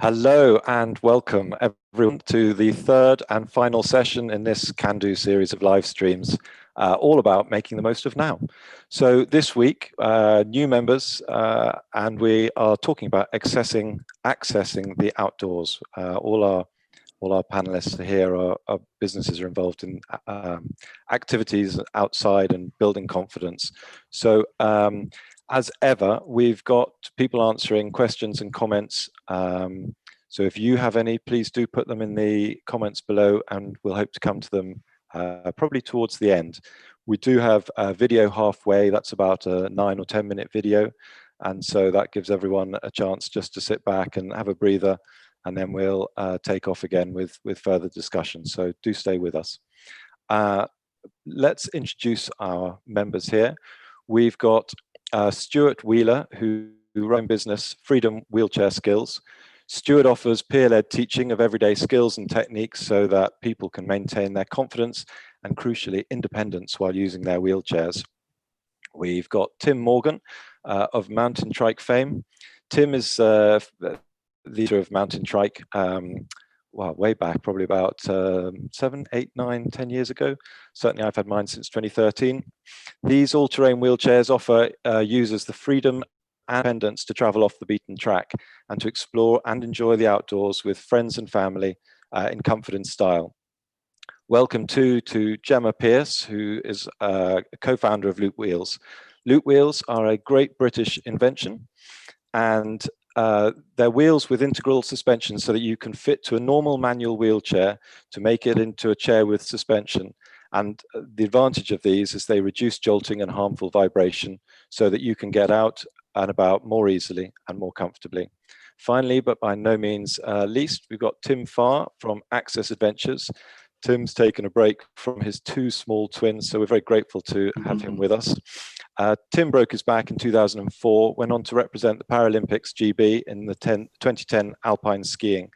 Hello and welcome everyone to the third and final session in this Kandu series of live streams, all about making the most of now. So this week, new members, and we are talking about accessing the outdoors. All our panelists here are businesses are involved in activities outside and building confidence. So as ever, we've got people answering questions and comments. So if you have any, please do put them in the comments below and we'll hope to come to them probably towards the end. We do have a video halfway, that's about a 9 or 10 minute video. And so that gives everyone a chance just to sit back and have a breather, and then we'll take off again with further discussion. So do stay with us. Let's introduce our members here. We've got Stuart Wheeler, who runs business Freedom Wheelchair Skills. Stuart offers peer-led teaching of everyday skills and techniques so that people can maintain their confidence and, crucially, independence while using their wheelchairs. We've got Tim Morgan of Mountain Trike fame. Tim is the leader of Mountain Trike, well, way back, probably about 7, 8, 9, 10 years ago. Certainly I've had mine since 2013. These all-terrain wheelchairs offer users the freedom and independence to travel off the beaten track and to explore and enjoy the outdoors with friends and family in comfort and style. Welcome to Gemma Pierce, who is a co-founder of Loopwheels. Loopwheels are a great British invention, and they're wheels with integral suspension so that you can fit to a normal manual wheelchair to make it into a chair with suspension. And the advantage of these is they reduce jolting and harmful vibration so that you can get out and about more easily and more comfortably. Finally, but by no means least, we've got Tim Farr from Access Adventures. Tim's taken a break from his 2 small twins, so we're very grateful to have him with us. Tim broke his back in 2004, went on to represent the Paralympics GB in the 2010 alpine skiing.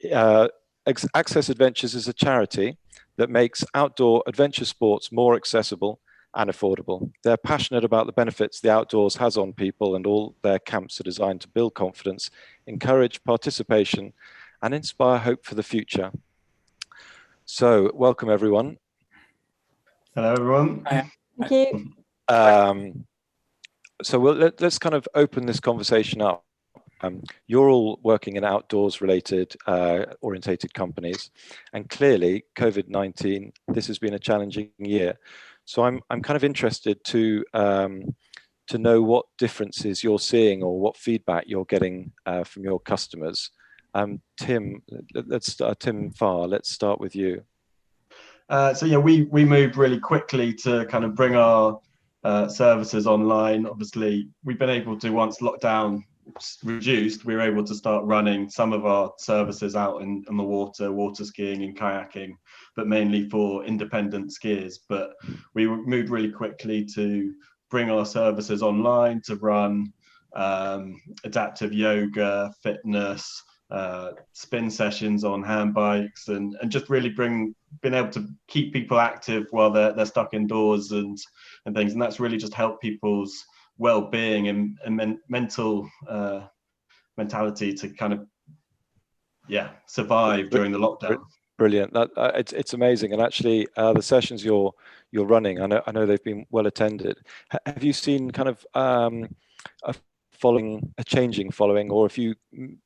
Access Adventures is a charity that makes outdoor adventure sports more accessible and affordable. They're passionate about the benefits the outdoors has on people, and all their camps are designed to build confidence, encourage participation, and inspire hope for the future. So, welcome everyone. Hello everyone. Thank you. So let's kind of open this conversation up. You're all working in outdoors related orientated companies, and clearly COVID-19, this has been a challenging year. So I'm kind of interested to know what differences you're seeing or what feedback you're getting from your customers. Tim, Tim Farr, let's start with you. So yeah, we moved really quickly to kind of bring our services online. Obviously, we've been able to, once lockdown reduced, we were able to start running some of our services out in the water skiing and kayaking, but mainly for independent skiers. But we moved really quickly to bring our services online, to run adaptive yoga, fitness, spin sessions on hand bikes, and just really been able to keep people active while they're stuck indoors and things. And that's really just helped people's well-being and mental mentality to kind of survive during the lockdown. Brilliant. It's amazing. And actually the sessions you're running, I know they've been well attended. Have you seen kind of a changing following, or if you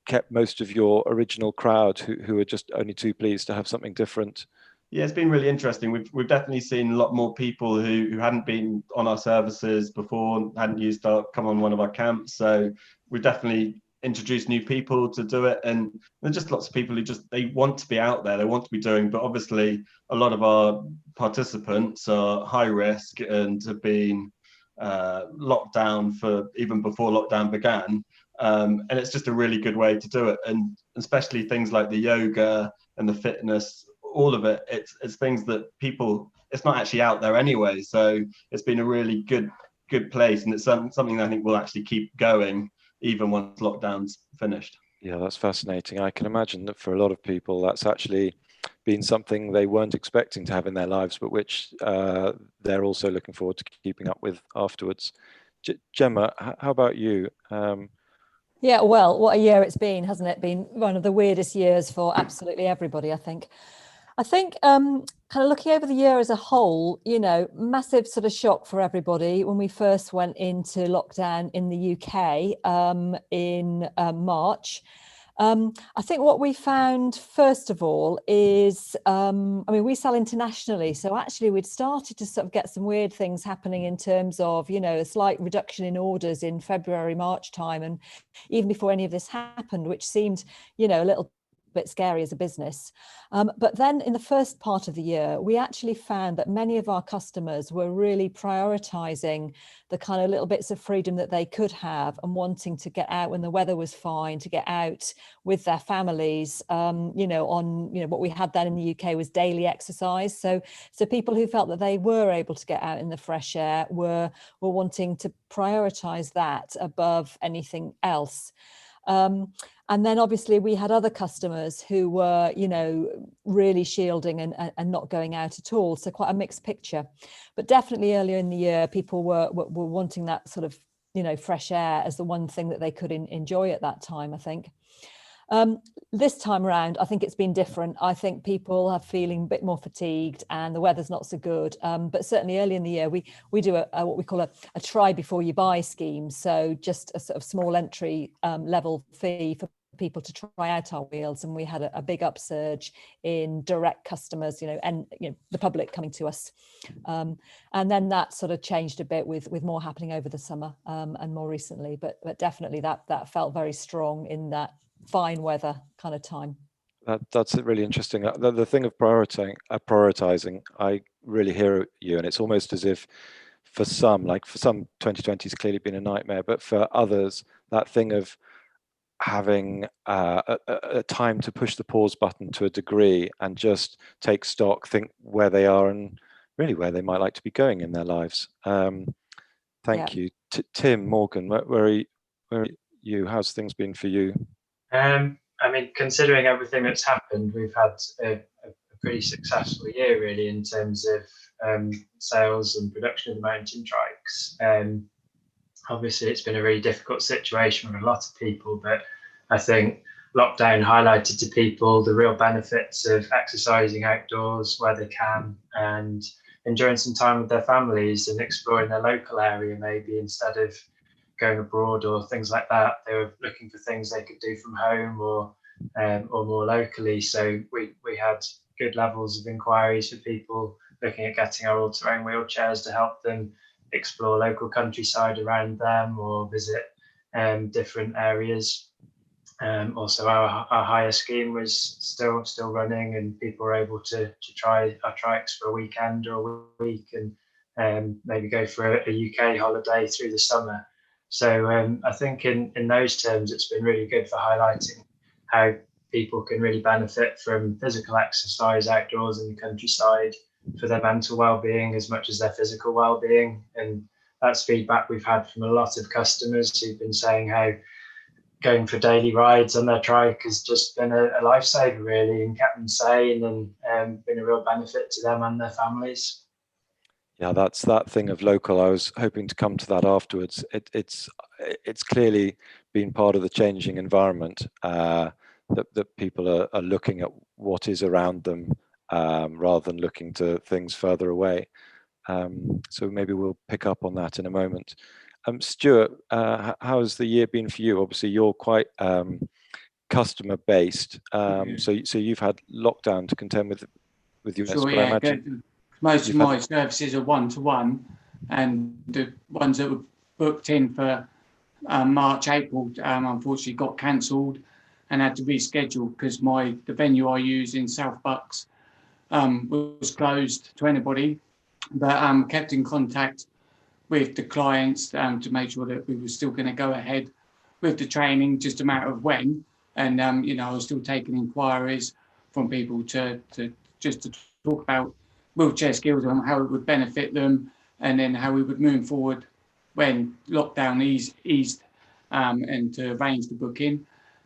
kept most of your original crowd who are just only too pleased to have something different? Yeah, it's been really interesting. We've definitely seen a lot more people who hadn't been on our services before, hadn't come on one of our camps. So we've definitely introduced new people to do it, and there's just lots of people who they want to be out there, they want to be doing. But obviously, a lot of our participants are high risk and have been locked down for even before lockdown began, and it's just a really good way to do it. And especially things like the yoga and the fitness, all of it, it's things that people, it's not actually out there anyway, so it's been a really good place, and it's something that I think will actually keep going even once lockdown's finished. Yeah, that's fascinating. I can imagine that for a lot of people that's actually been something they weren't expecting to have in their lives, but which they're also looking forward to keeping up with afterwards. Gemma, how about you? Yeah, well, what a year it's been, hasn't it? Been one of the weirdest years for absolutely everybody, I think. Kind of looking over the year as a whole, massive sort of shock for everybody when we first went into lockdown in the UK in March. I think what we found, first of all, is, we sell internationally. So actually we'd started to sort of get some weird things happening in terms of, a slight reduction in orders in February, March time. And even before any of this happened, which seemed, a little bit scary as a business. But then in the first part of the year, we actually found that many of our customers were really prioritizing the kind of little bits of freedom that they could have and wanting to get out when the weather was fine, to get out with their families. What we had then in the UK was daily exercise. So people who felt that they were able to get out in the fresh air were wanting to prioritize that above anything else. And then obviously we had other customers who were, really shielding and not going out at all. So quite a mixed picture. But definitely earlier in the year, people were wanting that sort of, fresh air as the one thing that they could enjoy at that time, I think. This time around, I think it's been different. I think people are feeling a bit more fatigued and the weather's not so good. But certainly early in the year, we do what we call a try before you buy scheme. So just a sort of small entry level fee for people to try out our wheels, and we had a big upsurge in direct customers, and the public coming to us, and then that sort of changed a bit with more happening over the summer and more recently, but definitely that felt very strong in that fine weather kind of time. That's really interesting. The thing of prioritizing, I really hear you, and it's almost as if for some 2020 has clearly been a nightmare, but for others, that thing of having a time to push the pause button to a degree and just take stock, think where they are and really where they might like to be going in their lives. Thank you. Tim, Morgan, where are you? How's things been for you? Considering everything that's happened, we've had a pretty successful year, really, in terms of sales and production of the mountain trikes. Obviously, it's been a really difficult situation for a lot of people, but I think lockdown highlighted to people the real benefits of exercising outdoors where they can and enjoying some time with their families and exploring their local area, maybe instead of going abroad or things like that. They were looking for things they could do from home or more locally. So we had good levels of inquiries for people looking at getting our all-terrain wheelchairs to help them explore local countryside around them or visit different areas. Also, our hire scheme was still running, and people were able to try our trikes for a weekend or a week and maybe go for a UK holiday through the summer. So I think in those terms, it's been really good for highlighting how people can really benefit from physical exercise outdoors in the countryside for their mental well-being as much as their physical well-being. And that's feedback we've had from a lot of customers who've been saying how going for daily rides on their trike has just been a lifesaver, really, and kept them sane and been a real benefit to them and their families. Yeah, that's that thing of local. I was hoping to come to that afterwards. It's clearly been part of the changing environment that people are looking at what is around them rather than looking to things further away. So maybe we'll pick up on that in a moment. Stuart, how's the year been for you? Obviously, you're quite customer based, so you've had lockdown to contend with US, sure, but yeah. I imagine most of my services are one-to-one, and the ones that were booked in for March, April, unfortunately got cancelled and had to reschedule because the venue I use in South Bucks was closed to anybody, but kept in contact with the clients to make sure that we were still going to go ahead with the training, just a matter of when. And I was still taking inquiries from people to talk about wheelchair skills and how it would benefit them, and then how we would move forward when lockdown eased, and to arrange the booking.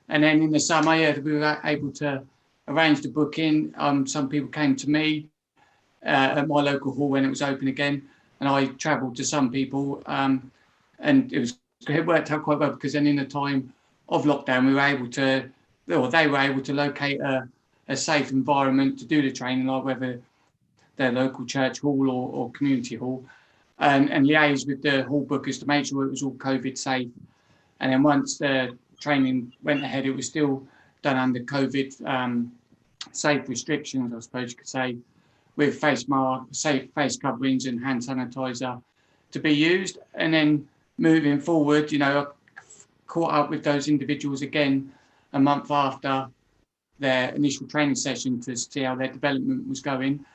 And then in the summer, we were able to arrange the booking. Some people came to me at my local hall when it was open again, and I travelled to some people, and it worked out quite well, because then in the time of lockdown, we were able to, or they were able to locate a safe environment to do the training, like whether their local church hall or community hall, and liaise with the hall bookers to make sure it was all COVID safe. And then once the training went ahead, it was still done under COVID safe restrictions, I suppose you could say, with face mask, safe face coverings and hand sanitizer to be used. And then moving forward, you know, I caught up with those individuals again a month after their initial training session to see how their development was going.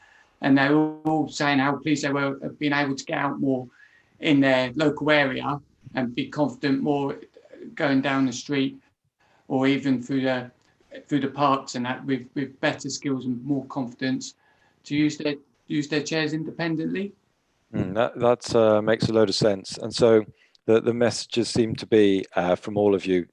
And they were all saying how pleased they were of being able to get out more in their local area and be confident more going down the street or even through the parks and that with better skills and more confidence to use their chairs independently. That makes a load of sense. And so the messages seem to be from all of you,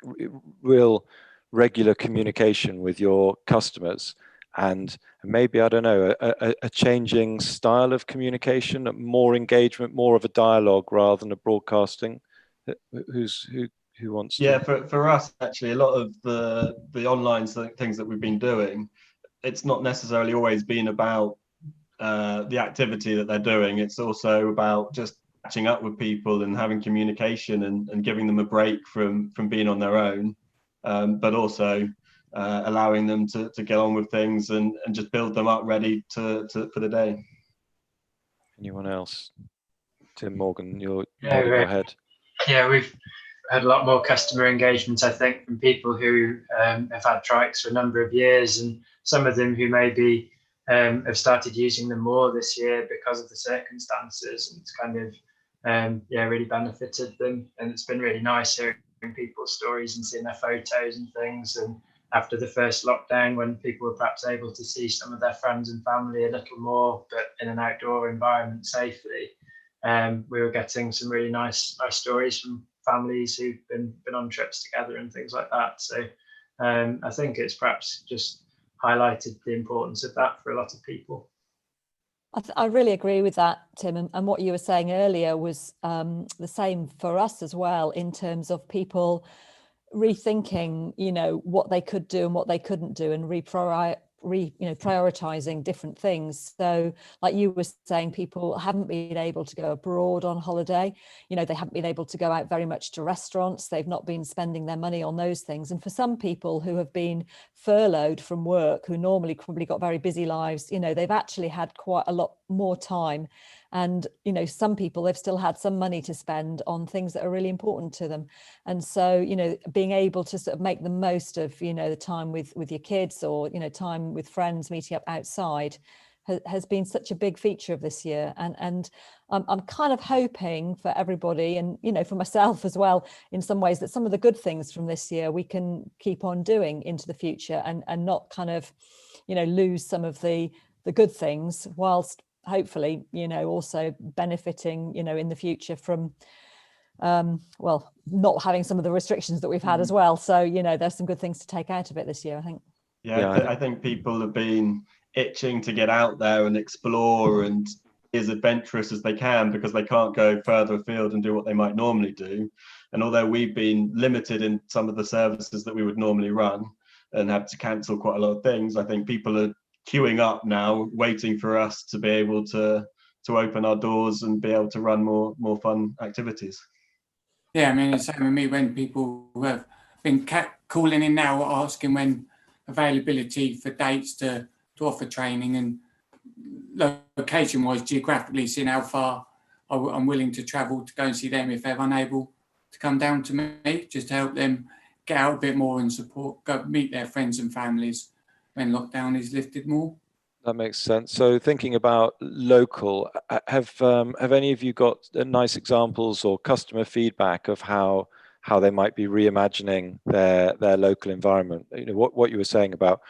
real regular communication with your customers, and maybe, I don't know, a changing style of communication, more engagement, more of a dialogue rather than a broadcasting. Who wants to? Yeah, for us, actually, a lot of the online things that we've been doing, it's not necessarily always been about the activity that they're doing. It's also about just catching up with people and having communication and giving them a break from being on their own, but also allowing them to get on with things and just build them up ready for the day. Anyone else? Tim, Morgan, you're Yeah, nodding your head. Yeah, we've had a lot more customer engagement, I think, from people who have had trikes for a number of years, and some of them who maybe have started using them more this year because of the circumstances, and it's kind of really benefited them. And it's been really nice hearing people's stories and seeing their photos and things. And after the first lockdown, when people were perhaps able to see some of their friends and family a little more, but in an outdoor environment safely, we were getting some really nice stories from families who've been on trips together and things like that. So I think it's perhaps just highlighted the importance of that for a lot of people. I really agree with that, Tim, and what you were saying earlier was the same for us as well, in terms of people rethinking, you know, what they could do and what they couldn't do, and prioritizing different things. So like you were saying, people haven't been able to go abroad on holiday, you know, they haven't been able to go out very much to restaurants, they've not been spending their money on those things. And for some people who have been furloughed from work, who normally probably got very busy lives, you know, they've actually had quite a lot more time. And, you know, some people, they've still had some money to spend on things that are really important to them. And so, you know, being able to sort of make the most of, you know, the time with your kids, or, you know, time with friends, meeting up outside, has been such a big feature of this year. And I'm kind of hoping for everybody, and, you know, for myself as well, in some ways, that some of the good things from this year we can keep on doing into the future, and not kind of, you know, lose some of the good things, whilst hopefully, you know, also benefiting, you know, in the future from not having some of the restrictions that we've had as well. So, you know, there's some good things to take out of it this year, I think. I think people have been itching to get out there and explore and be as adventurous as they can, because they can't go further afield and do what they might normally do. And although we've been limited in some of the services that we would normally run and had to cancel quite a lot of things, I think people are queuing up now, waiting for us to be able to open our doors and be able to run more fun activities. Yeah, I mean, it's the same with me, when people who have been calling in now asking when availability for dates to offer training, and location-wise, geographically, seeing how far I'm willing to travel to go and see them if they're unable to come down to me, just to help them get out a bit more and go meet their friends and families when lockdown is lifted more. That makes sense. So thinking about local, have any of you got nice examples or customer feedback of how they might be reimagining their local environment? You know, what you were saying about,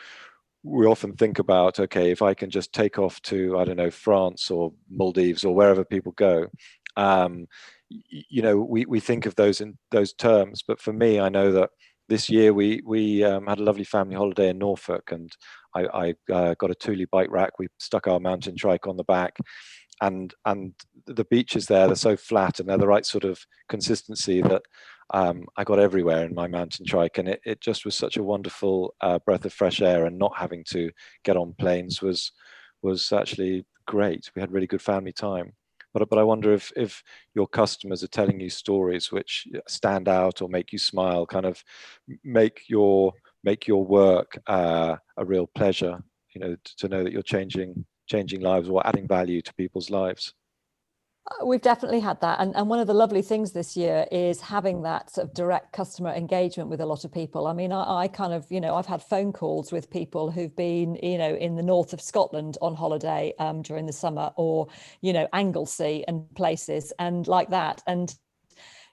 we often think about, okay, if I can just take off to, I don't know, France or Maldives or wherever people go, you know, we think of those in those terms. But for me, I know that this year we had a lovely family holiday in Norfolk, and I got a Thule bike rack. We stuck our mountain trike on the back, and the beaches there, they're so flat and they're the right sort of consistency that I got everywhere in my mountain trike, and it just was such a wonderful breath of fresh air, and not having to get on planes was actually great. We had really good family time. But I wonder if your customers are telling you stories which stand out or make you smile, kind of make your work a real pleasure, to know that you're changing lives or adding value to people's lives. We've definitely had that. And one of the lovely things this year is having that sort of direct customer engagement with a lot of people. I mean, I kind of, I've had phone calls with people who've been, in the north of Scotland on holiday during the summer, or, Anglesey and places and like that. And,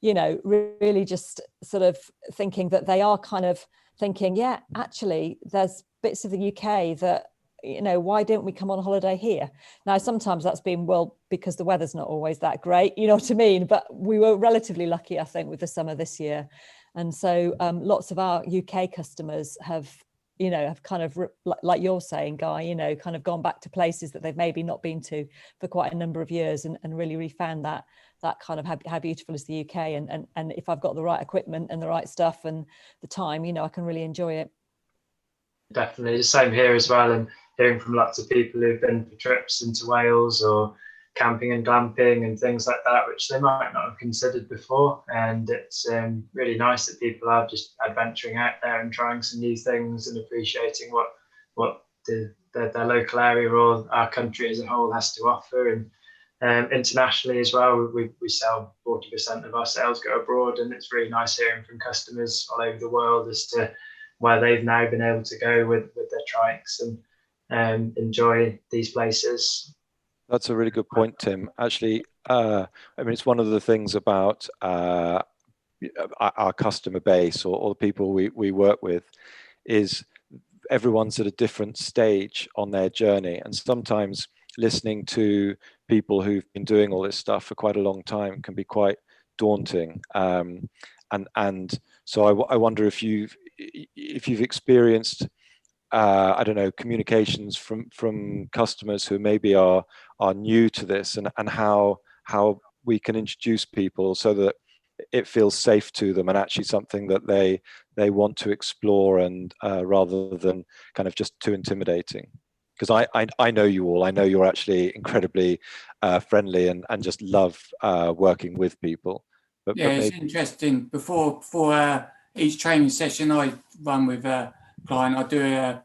really just sort of thinking that they are kind of thinking, yeah, actually, there's bits of the UK that, why don't we come on holiday here? Now, sometimes that's been, well, because the weather's not always that great, you know what I mean? But we were relatively lucky, I think, with the summer this year. And so lots of our UK customers have kind of, like you're saying, Guy, kind of gone back to places that they've maybe not been to for quite a number of years, and really refound that kind of how beautiful is the UK. And if I've got the right equipment and the right stuff and the time, I can really enjoy it. Definitely the same here as well, and hearing from lots of people who've been for trips into Wales or camping and glamping and things like that, which they might not have considered before. And it's really nice that people are just adventuring out there and trying some new things and appreciating what their local area or our country as a whole has to offer. And internationally as well, we sell 40% of our sales go abroad, and it's really nice hearing from customers all over the world as to where they've now been able to go with their trikes and enjoy these places. That's a really good point, Tim. Actually, I mean, it's one of the things about our customer base, or the people we work with, is everyone's at a different stage on their journey. And sometimes listening to people who've been doing all this stuff for quite a long time can be quite daunting. And so I wonder if you've experienced I don't know, communications from customers who maybe are new to this, and how we can introduce people so that it feels safe to them and actually something that they want to explore, and rather than kind of just too intimidating. Because I know you all. I know you're actually incredibly friendly and just love working with people. But it's interesting. Before each training session I run with a client, I do an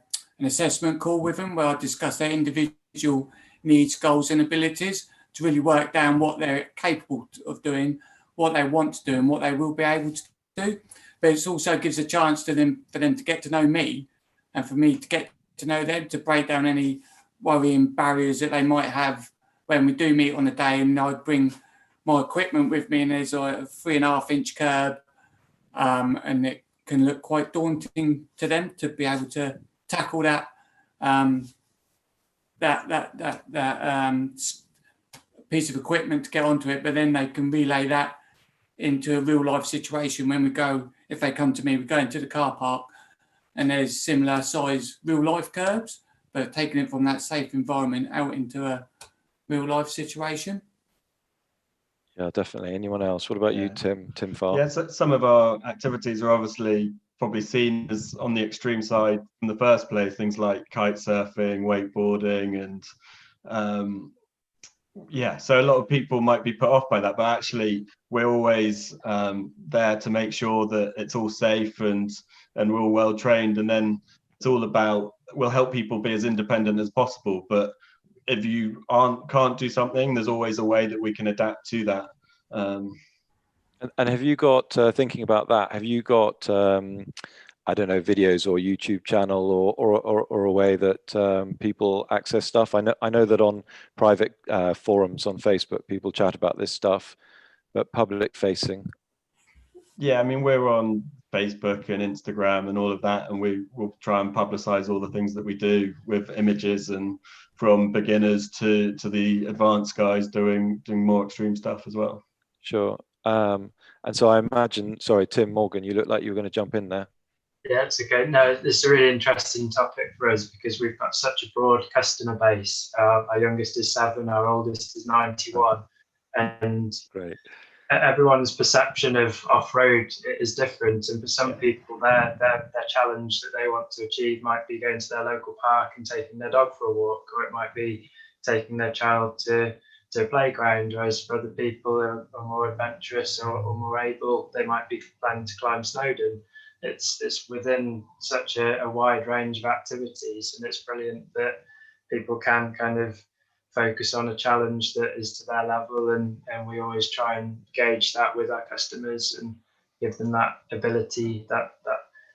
assessment call with them where I discuss their individual needs, goals and abilities to really work down what they're capable of doing, what they want to do and what they will be able to do. But it also gives a chance for them to get to know me, and for me to get to know them, to break down any worrying barriers that they might have when we do meet on a day. And I bring my equipment with me, and there's a 3.5-inch curb, and it can look quite daunting to them to be able to tackle that piece of equipment to get onto it. But then they can relay that into a real life situation when if they come to me, we go into the car park and there's similar size real life curbs, but taking it from that safe environment out into a real life situation. Yeah, definitely. Anyone else? What about you, Tim Farr? Yeah, so some of our activities are obviously probably seen as on the extreme side in the first place, things like kite surfing, wakeboarding, and so a lot of people might be put off by that, but actually we're always there to make sure that it's all safe and we're all well trained. And then it's all about, we'll help people be as independent as possible, but if you can't do something, there's always a way that we can adapt to that. And have you got, thinking about that, have you got I don't know, videos or YouTube channel or a way that people access stuff? I know that on private forums on Facebook, people chat about this stuff, but public facing. Yeah, I mean, we're on Facebook and Instagram and all of that, and we will try and publicize all the things that we do with images, and from beginners to the advanced guys doing more extreme stuff as well. Sure. And so I imagine, sorry, Tim, Morgan, you look like you were going to jump in there. Yeah, it's okay. No, this is a really interesting topic for us because we've got such a broad customer base. Our youngest is 7, our oldest is 91. And Great. everyone's perception of off-road is different, and for some people their challenge that they want to achieve might be going to their local park and taking their dog for a walk, or it might be taking their child to a playground, whereas for other people who are more adventurous or more able, they might be planning to climb Snowdon. It's within such a wide range of activities, and it's brilliant that people can kind of focus on a challenge that is to their level, and we always try and gauge that with our customers and give them that ability, that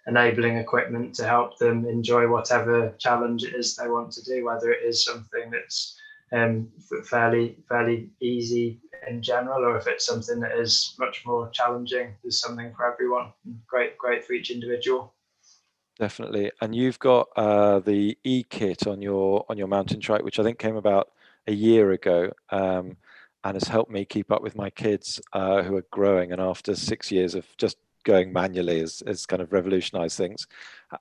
enabling equipment to help them enjoy whatever challenge it is they want to do, whether it is something that's fairly easy in general, or if it's something that is much more challenging. There's something for everyone. Great for each individual. Definitely. And you've got the e-kit on your mountain trike, which I think came about a year ago, and has helped me keep up with my kids who are growing, and after 6 years of just going manually has kind of revolutionized things.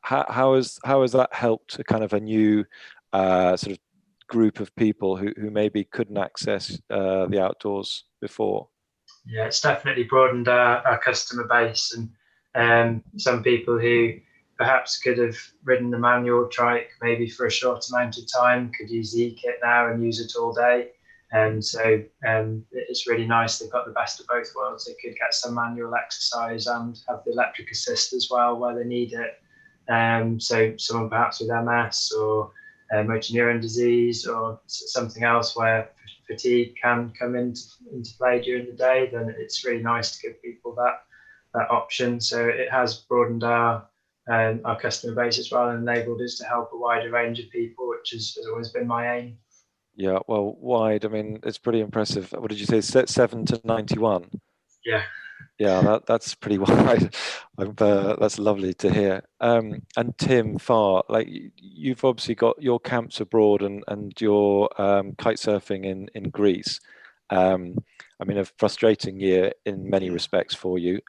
How has that helped a kind of a new sort of group of people who maybe couldn't access the outdoors before? Yeah, it's definitely broadened our customer base, and some people who perhaps could have ridden the manual trike maybe for a short amount of time could use the e-kit now and use it all day. And so it's really nice. They've got the best of both worlds. They could get some manual exercise and have the electric assist as well where they need it. So someone perhaps with MS or motor neuron disease or something else where fatigue can come into play during the day, then it's really nice to give people that option. So it has broadened our customer base as well, and enabled us to help a wider range of people, which has always been my aim. Yeah, well, wide. I mean, it's pretty impressive. What did you say? 7 to 91. Yeah. Yeah, that's pretty wide. That's lovely to hear. And Tim Farr, like you've obviously got your camps abroad and your kite surfing in Greece. I mean, a frustrating year in many respects for you.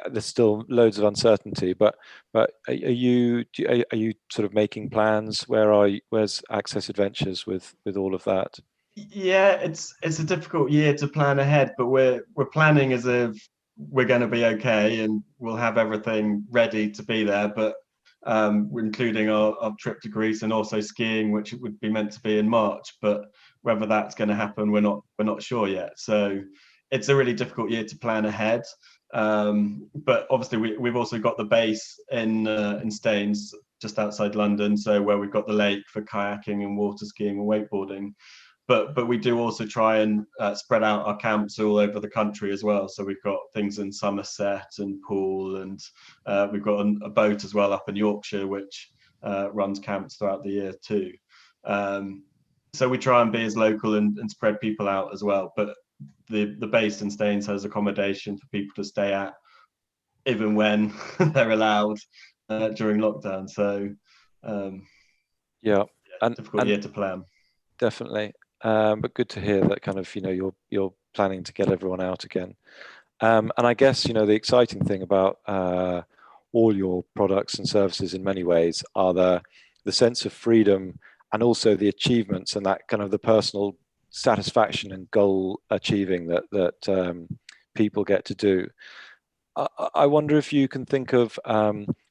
There's still loads of uncertainty, but are you sort of making plans? Where's Access Adventures with all of that? Yeah, it's a difficult year to plan ahead, but we're planning as if we're going to be okay and we'll have everything ready to be there. But we're including our trip to Greece and also skiing, which would be meant to be in March. But whether that's going to happen, we're not sure yet. So it's a really difficult year to plan ahead. But obviously we've also got the base in Staines, just outside London, so where we've got the lake for kayaking and water skiing and wakeboarding. But we do also try and spread out our camps all over the country as well. So we've got things in Somerset and Poole, and we've got a boat as well up in Yorkshire, which runs camps throughout the year too. So we try and be as local and spread people out as well. But the base in Staines has accommodation for people to stay at, even when they're allowed during lockdown. So yeah, difficult year to plan. Definitely. But good to hear that kind of, you're planning to get everyone out again. And I guess, the exciting thing about all your products and services in many ways are the sense of freedom and also the achievements and that kind of the personal satisfaction and goal achieving that people get to do. I wonder if you can think of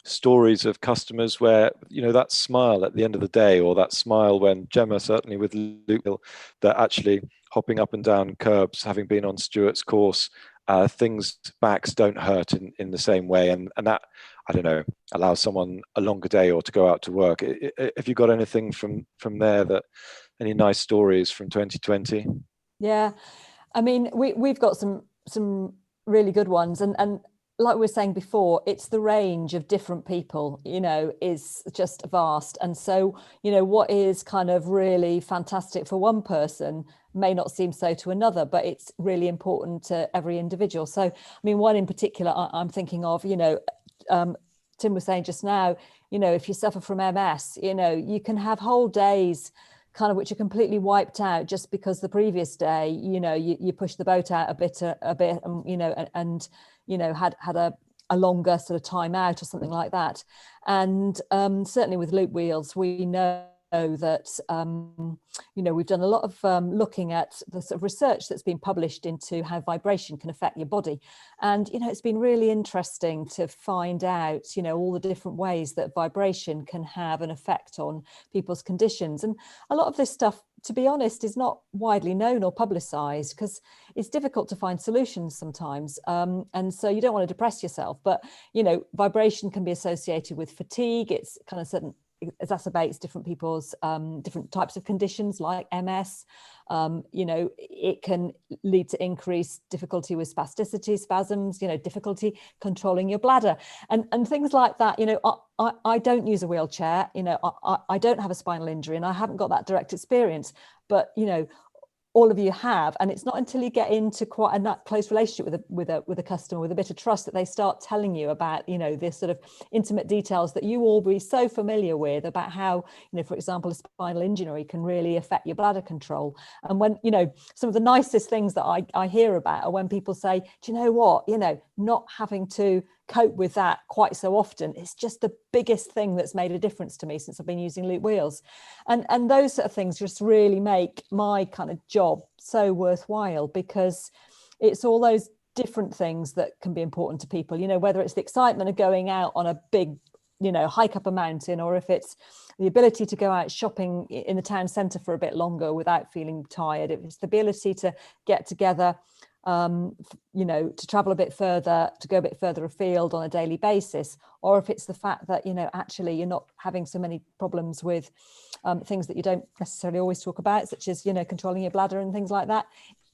stories of customers where, that smile at the end of the day, or that smile when Gemma, certainly with Loopwheels, that actually hopping up and down curbs, having been on Stuart's course, backs don't hurt in the same way. And that, I don't know, allows someone a longer day or to go out to work. Have you got anything from there, any nice stories from 2020? Yeah, I mean, we've got some really good ones, and like we were saying before, it's the range of different people, is just vast. And so, what is kind of really fantastic for one person may not seem so to another, but it's really important to every individual. So, I mean, one in particular I'm thinking of, Tim was saying just now, if you suffer from MS, you can have whole days kind of which are completely wiped out just because the previous day, you pushed the boat out a bit, and had a longer sort of time out or something like that. And certainly with Loopwheels, we know that we've done a lot of looking at the sort of research that's been published into how vibration can affect your body, and it's been really interesting to find out all the different ways that vibration can have an effect on people's conditions. And a lot of this stuff, to be honest, is not widely known or publicized because it's difficult to find solutions sometimes, and so you don't want to depress yourself, but vibration can be associated with fatigue. It's kind of certain exacerbates different people's different types of conditions like MS. It can lead to increased difficulty with spasticity, spasms, difficulty controlling your bladder and things like that. I don't use a wheelchair, I don't have a spinal injury and I haven't got that direct experience, but all of you have, and it's not until you get into quite a close relationship with a customer with a bit of trust that they start telling you about this sort of intimate details that you all be so familiar with about how for example a spinal injury can really affect your bladder control. And when some of the nicest things that I hear about are when people say, do you know what, not having to cope with that quite so often, it's just the biggest thing that's made a difference to me since I've been using Loopwheels. And those sort of things just really make my kind of job so worthwhile, because it's all those different things that can be important to people, whether it's the excitement of going out on a big hike up a mountain, or if it's the ability to go out shopping in the town centre for a bit longer without feeling tired, if it's the ability to get together to travel a bit further, to go a bit further afield on a daily basis, or if it's the fact that actually you're not having so many problems with things that you don't necessarily always talk about, such as controlling your bladder and things like that.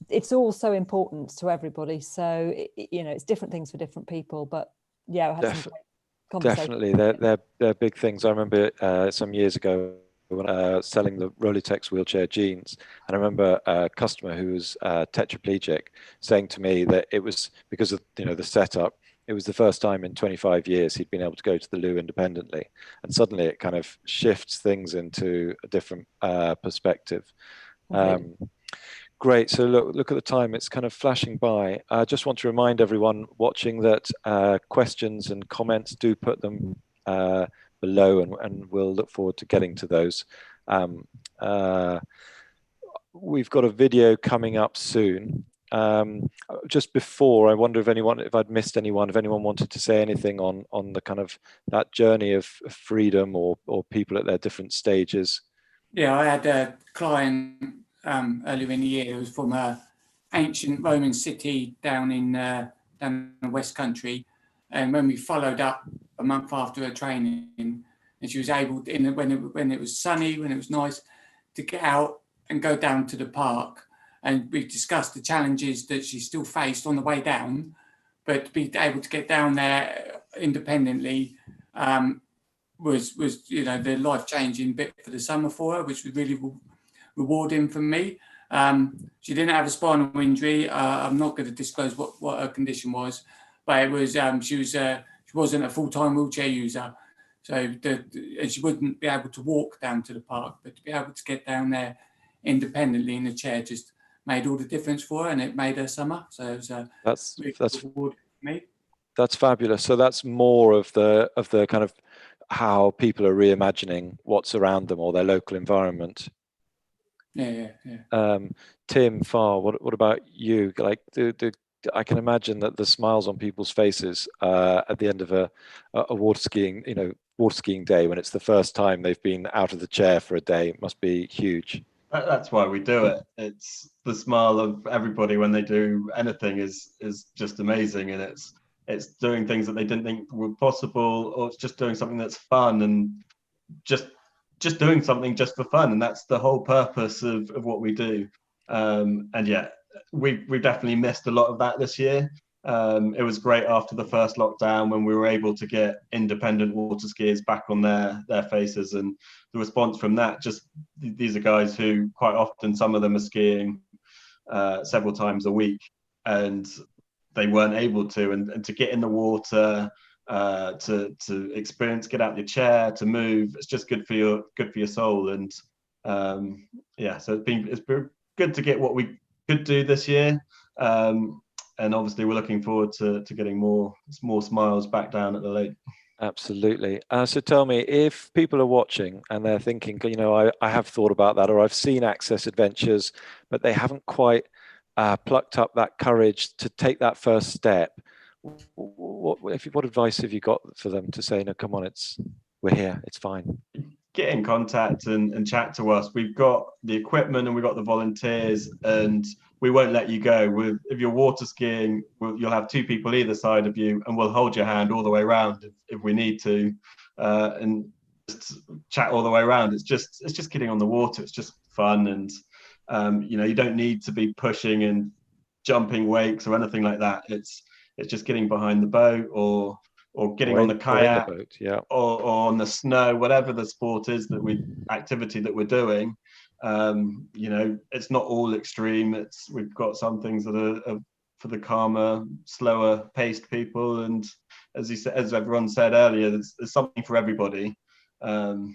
It's all so important to everybody, so it's different things for different people. But yeah, I had some great conversations. Definitely, they're big things. I remember some years ago when selling the Rolitex wheelchair jeans, and I remember a customer who was tetraplegic saying to me that it was because of the setup. It was the first time in 25 years he'd been able to go to the loo independently, and suddenly it kind of shifts things into a different perspective. Great. So look at the time, it's kind of flashing by. I just want to remind everyone watching that questions and comments, do put them below, and we'll look forward to getting to those. We've got a video coming up soon. Just before, I wonder if I'd missed anyone, if anyone wanted to say anything on the kind of that journey of freedom, or people at their different stages. Yeah, I had a client earlier in the year who was from an ancient Roman city down in the West Country, and when we followed up a month after her training, and she was able to, when it was sunny, when it was nice, to get out and go down to the park. And we discussed the challenges that she still faced on the way down, but to be able to get down there independently was the life-changing bit for the summer for her, which was really rewarding for me. She didn't have a spinal injury. I'm not going to disclose what her condition was, but it was she wasn't a full-time wheelchair user, so and she wouldn't be able to walk down to the park, but to be able to get down there independently in the chair just made all the difference for her, and it made her summer. So it was that's rewarding for me. That's fabulous. So that's more of the kind of how people are reimagining what's around them or their local environment. Yeah. Tim Farr, what about you? Like, I can imagine that the smiles on people's faces at the end of a water skiing day, when it's the first time they've been out of the chair for a day, must be huge. That's why we do it. It's the smile of everybody when they do anything is just amazing, and it's doing things that they didn't think were possible, or it's just doing something that's fun, and just doing something just for fun, and that's the whole purpose of what we do. And yeah, we definitely missed a lot of that this year. It was great after the first lockdown when we were able to get independent water skiers back on their faces, and the response from that, just these are guys who quite often, some of them are skiing several times a week, and they weren't able to, and to get in the water, to experience, get out of your chair, to move, it's just good for your soul. And yeah, so it's been good to get what we could do this year. And obviously we're looking forward to getting more smiles back down at the lake. Absolutely. So tell me, if people are watching and they're thinking, I have thought about that, or I've seen Access Adventures, but they haven't quite plucked up that courage to take that first step. What advice have you got for them to say, no, come on, we're here, it's fine? Get in contact and chat to us. We've got the equipment and we've got the volunteers, and we won't let you go. If you're water skiing, you'll have 2 people either side of you, and we'll hold your hand all the way around if we need to, and just chat all the way around. It's just getting on the water. It's just fun, and you don't need to be pushing and jumping wakes or anything like that. It's just getting behind the boat or getting on the kayak, or on the snow, whatever the sport is activity that we're doing. It's not all extreme. We've got some things that are for the calmer, slower paced people, and as everyone said earlier, there's something for everybody. And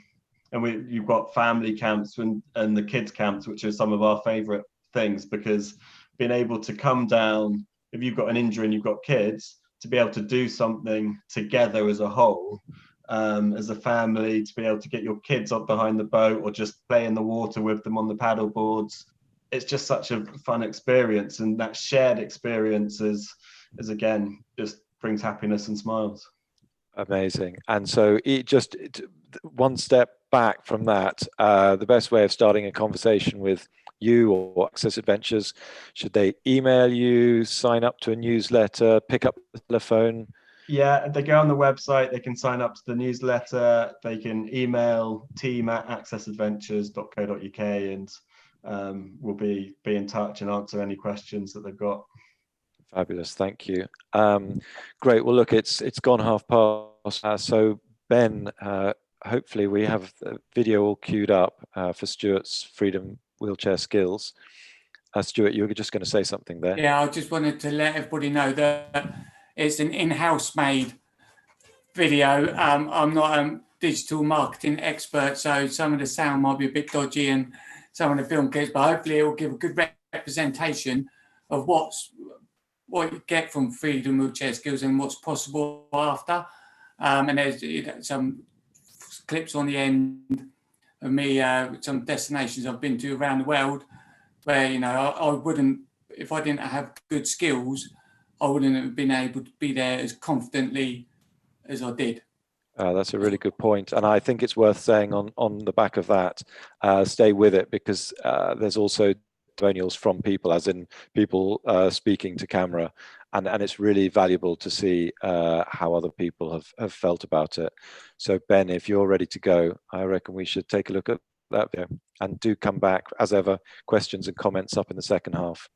you've got family camps and the kids camps, which are some of our favorite things, because being able to come down, if you've got an injury and you've got kids, to be able to do something together as a whole, as a family, to be able to get your kids up behind the boat or just play in the water with them on the paddle boards. It's just such a fun experience, and that shared experience is again, just brings happiness and smiles. Amazing. And so one step back from that, the best way of starting a conversation with you or Access Adventures, should they email you, sign up to a newsletter, pick up the telephone? Yeah, they go on the website, they can sign up to the newsletter, they can email team@accessadventures.co.uk, and we'll be in touch and answer any questions that they've got. Fabulous, thank you. Great. Well, look, it's gone past. So Ben, hopefully we have the video all queued up for Stuart's Freedom Wheelchair Skills. Stuart, you were just going to say something there. Yeah, I just wanted to let everybody know that it's an in-house made video. I'm not a digital marketing expert, so some of the sound might be a bit dodgy and some of the film clips, but hopefully it will give a good representation of what you get from Freedom Wheelchair Skills and what's possible after. And there's some clips on the end of me, some destinations I've been to around the world, where I wouldn't, if I didn't have good skills, I wouldn't have been able to be there as confidently as I did. That's a really good point, and I think it's worth saying on the back of that, stay with it, because there's also testimonials from people, as in people speaking to camera, and it's really valuable to see how other people have felt about it. So Ben, if you're ready to go, I reckon we should take a look at that video, and do come back as ever, questions and comments up in the second half.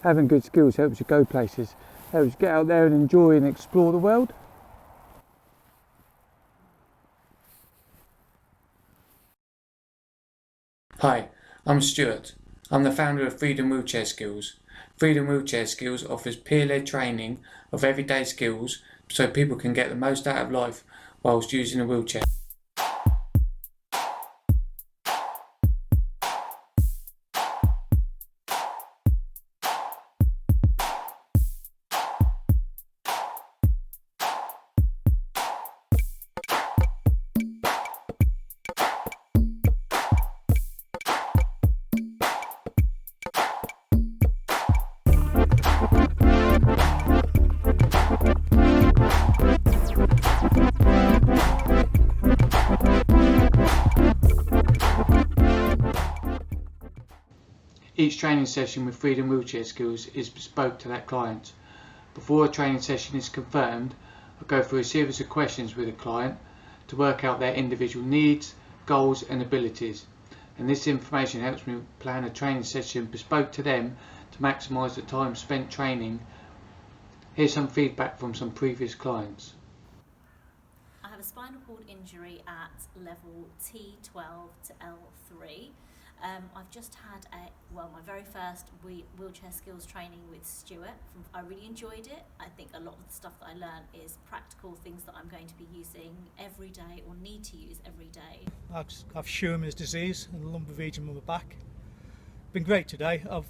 Having good skills helps you go places, helps you get out there and enjoy and explore the world. Hi, I'm Stuart. I'm the founder of Freedom Wheelchair Skills. Freedom Wheelchair Skills offers peer-led training of everyday skills so people can get the most out of life whilst using a wheelchair. Each training session with Freedom Wheelchair Skills is bespoke to that client. Before a training session is confirmed, I go through a series of questions with the client to work out their individual needs, goals and abilities. And this information helps me plan a training session bespoke to them to maximise the time spent training. Here's some feedback from some previous clients. I have a spinal cord injury at level T12 to L3. I've just had my very first wheelchair skills training with Stuart. I really enjoyed it. I think a lot of the stuff that I learned is practical things that I'm going to be using every day or need to use every day. I have Scheuermann's disease in the lumbar region of my back. Been great today. I've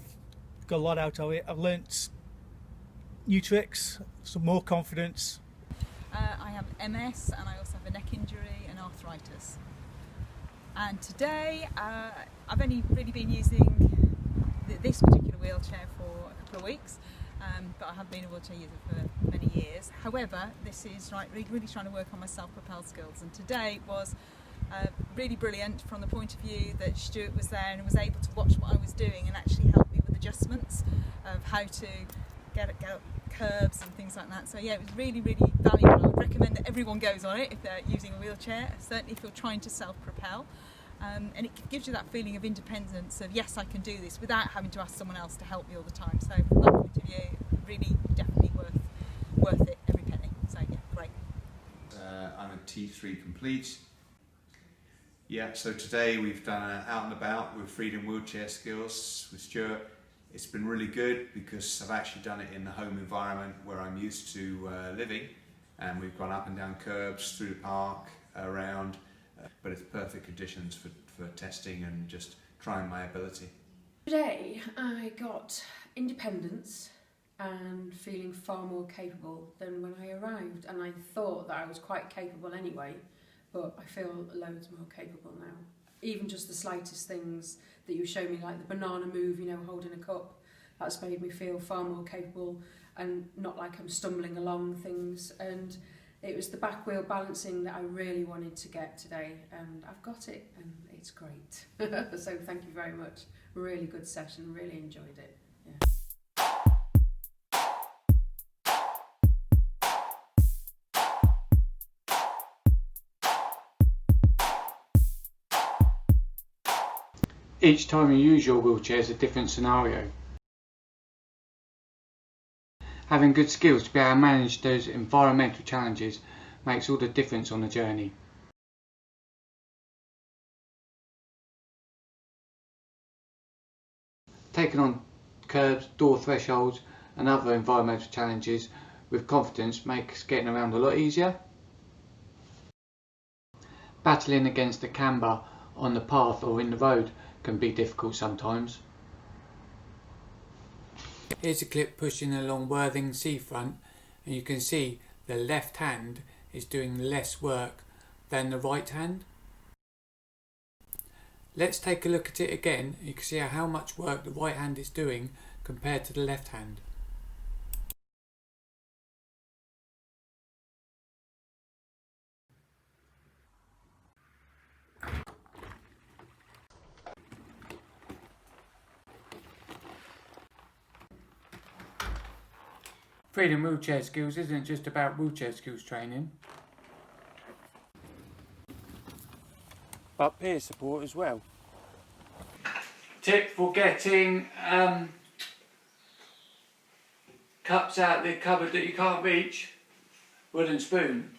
got a lot out of it. I've learnt new tricks, some more confidence. I have MS and I also have a neck injury and arthritis. And today I've only really been using this particular wheelchair for a couple of weeks, but I have been a wheelchair user for many years. However, this is really trying to work on my self-propel skills, and today was really brilliant from the point of view that Stuart was there and was able to watch what I was doing and actually help me with adjustments of how to get up curbs and things like that. So yeah, it was really valuable. I would recommend that everyone goes on it if they're using a wheelchair, certainly if you're trying to self-propel. And it gives you that feeling of independence of, yes, I can do this without having to ask someone else to help me all the time. So from that point of view, really definitely worth it, every penny. So yeah, great. I'm a T3 complete. Yeah, so today we've done an out and about with Freedom Wheelchair Skills with Stuart. It's been really good because I've actually done it in the home environment where I'm used to living, and we've gone up and down curbs, through the park, around, but it's perfect conditions for testing and just trying my ability. Today I got independence and feeling far more capable than when I arrived, and I thought that I was quite capable anyway, but I feel loads more capable now. Even just the slightest things that you show me, like the banana move, you know, holding a cup, that's made me feel far more capable and not like I'm stumbling along things. And it was the back wheel balancing that I really wanted to get today, and I've got it, and it's great. So thank you very much. Really good session, really enjoyed it. Yeah. Each time you use your wheelchair is a different scenario. Having good skills to be able to manage those environmental challenges makes all the difference on the journey. Taking on curbs, door thresholds and other environmental challenges with confidence makes getting around a lot easier. Battling against the camber on the path or in the road can be difficult sometimes. Here's a clip pushing along Worthing seafront, and you can see the left hand is doing less work than the right hand. Let's take a look at it again. You can see how much work the right hand is doing compared to the left hand. Freedom Wheelchair Skills isn't just about wheelchair skills training, But peer support as well. Tip for getting cups out the cupboard that you can't reach: wooden spoon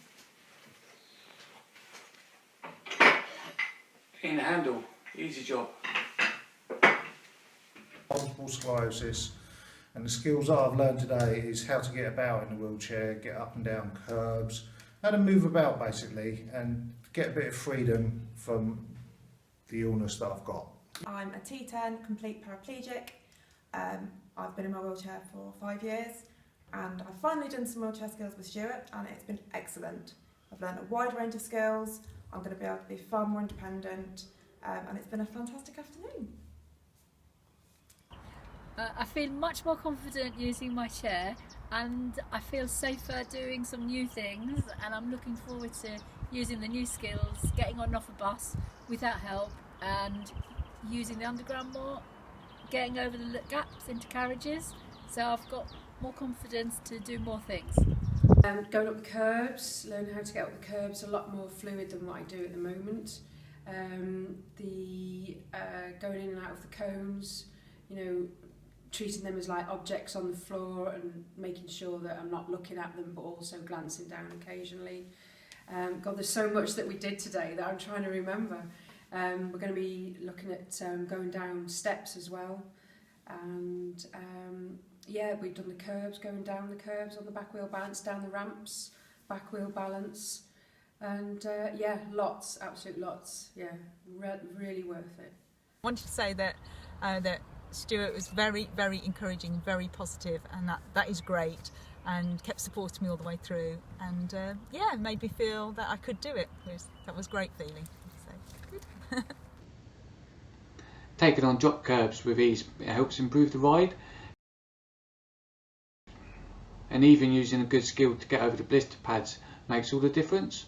in the handle. Easy job. Multiple sclerosis, and the skills that I've learned today is how to get about in the wheelchair, get up and down curbs, how to move about basically, and get a bit of freedom from the illness that I've got. I'm a T10 complete paraplegic. I've been in my wheelchair for 5 years, and I've finally done some wheelchair skills with Stuart, and it's been excellent. I've learned a wide range of skills. I'm going to be able to be far more independent, and it's been a fantastic afternoon. I feel much more confident using my chair, and I feel safer doing some new things, and I'm looking forward to using the new skills, getting on and off a bus without help, and using the underground more, getting over the gaps into carriages, so I've got more confidence to do more things. Going up the curbs, learning how to get up the curbs a lot more fluid than what I do at the moment. Going in and out of the cones, you know, treating them as like objects on the floor and making sure that I'm not looking at them but also glancing down occasionally. God, there's so much that we did today that I'm trying to remember. We're going to be looking at going down steps as well, and yeah, we've done the curbs, going down the curbs on the back wheel balance, down the ramps, back wheel balance, and yeah, absolute lots, yeah, really worth it. I wanted to say that Stuart was very, very encouraging, very positive, and that is great, and kept supporting me all the way through, and yeah, made me feel that I could do it. That was great feeling. So good. Taking on drop curbs with ease helps improve the ride, and even using a good skill to get over the blister pads makes all the difference.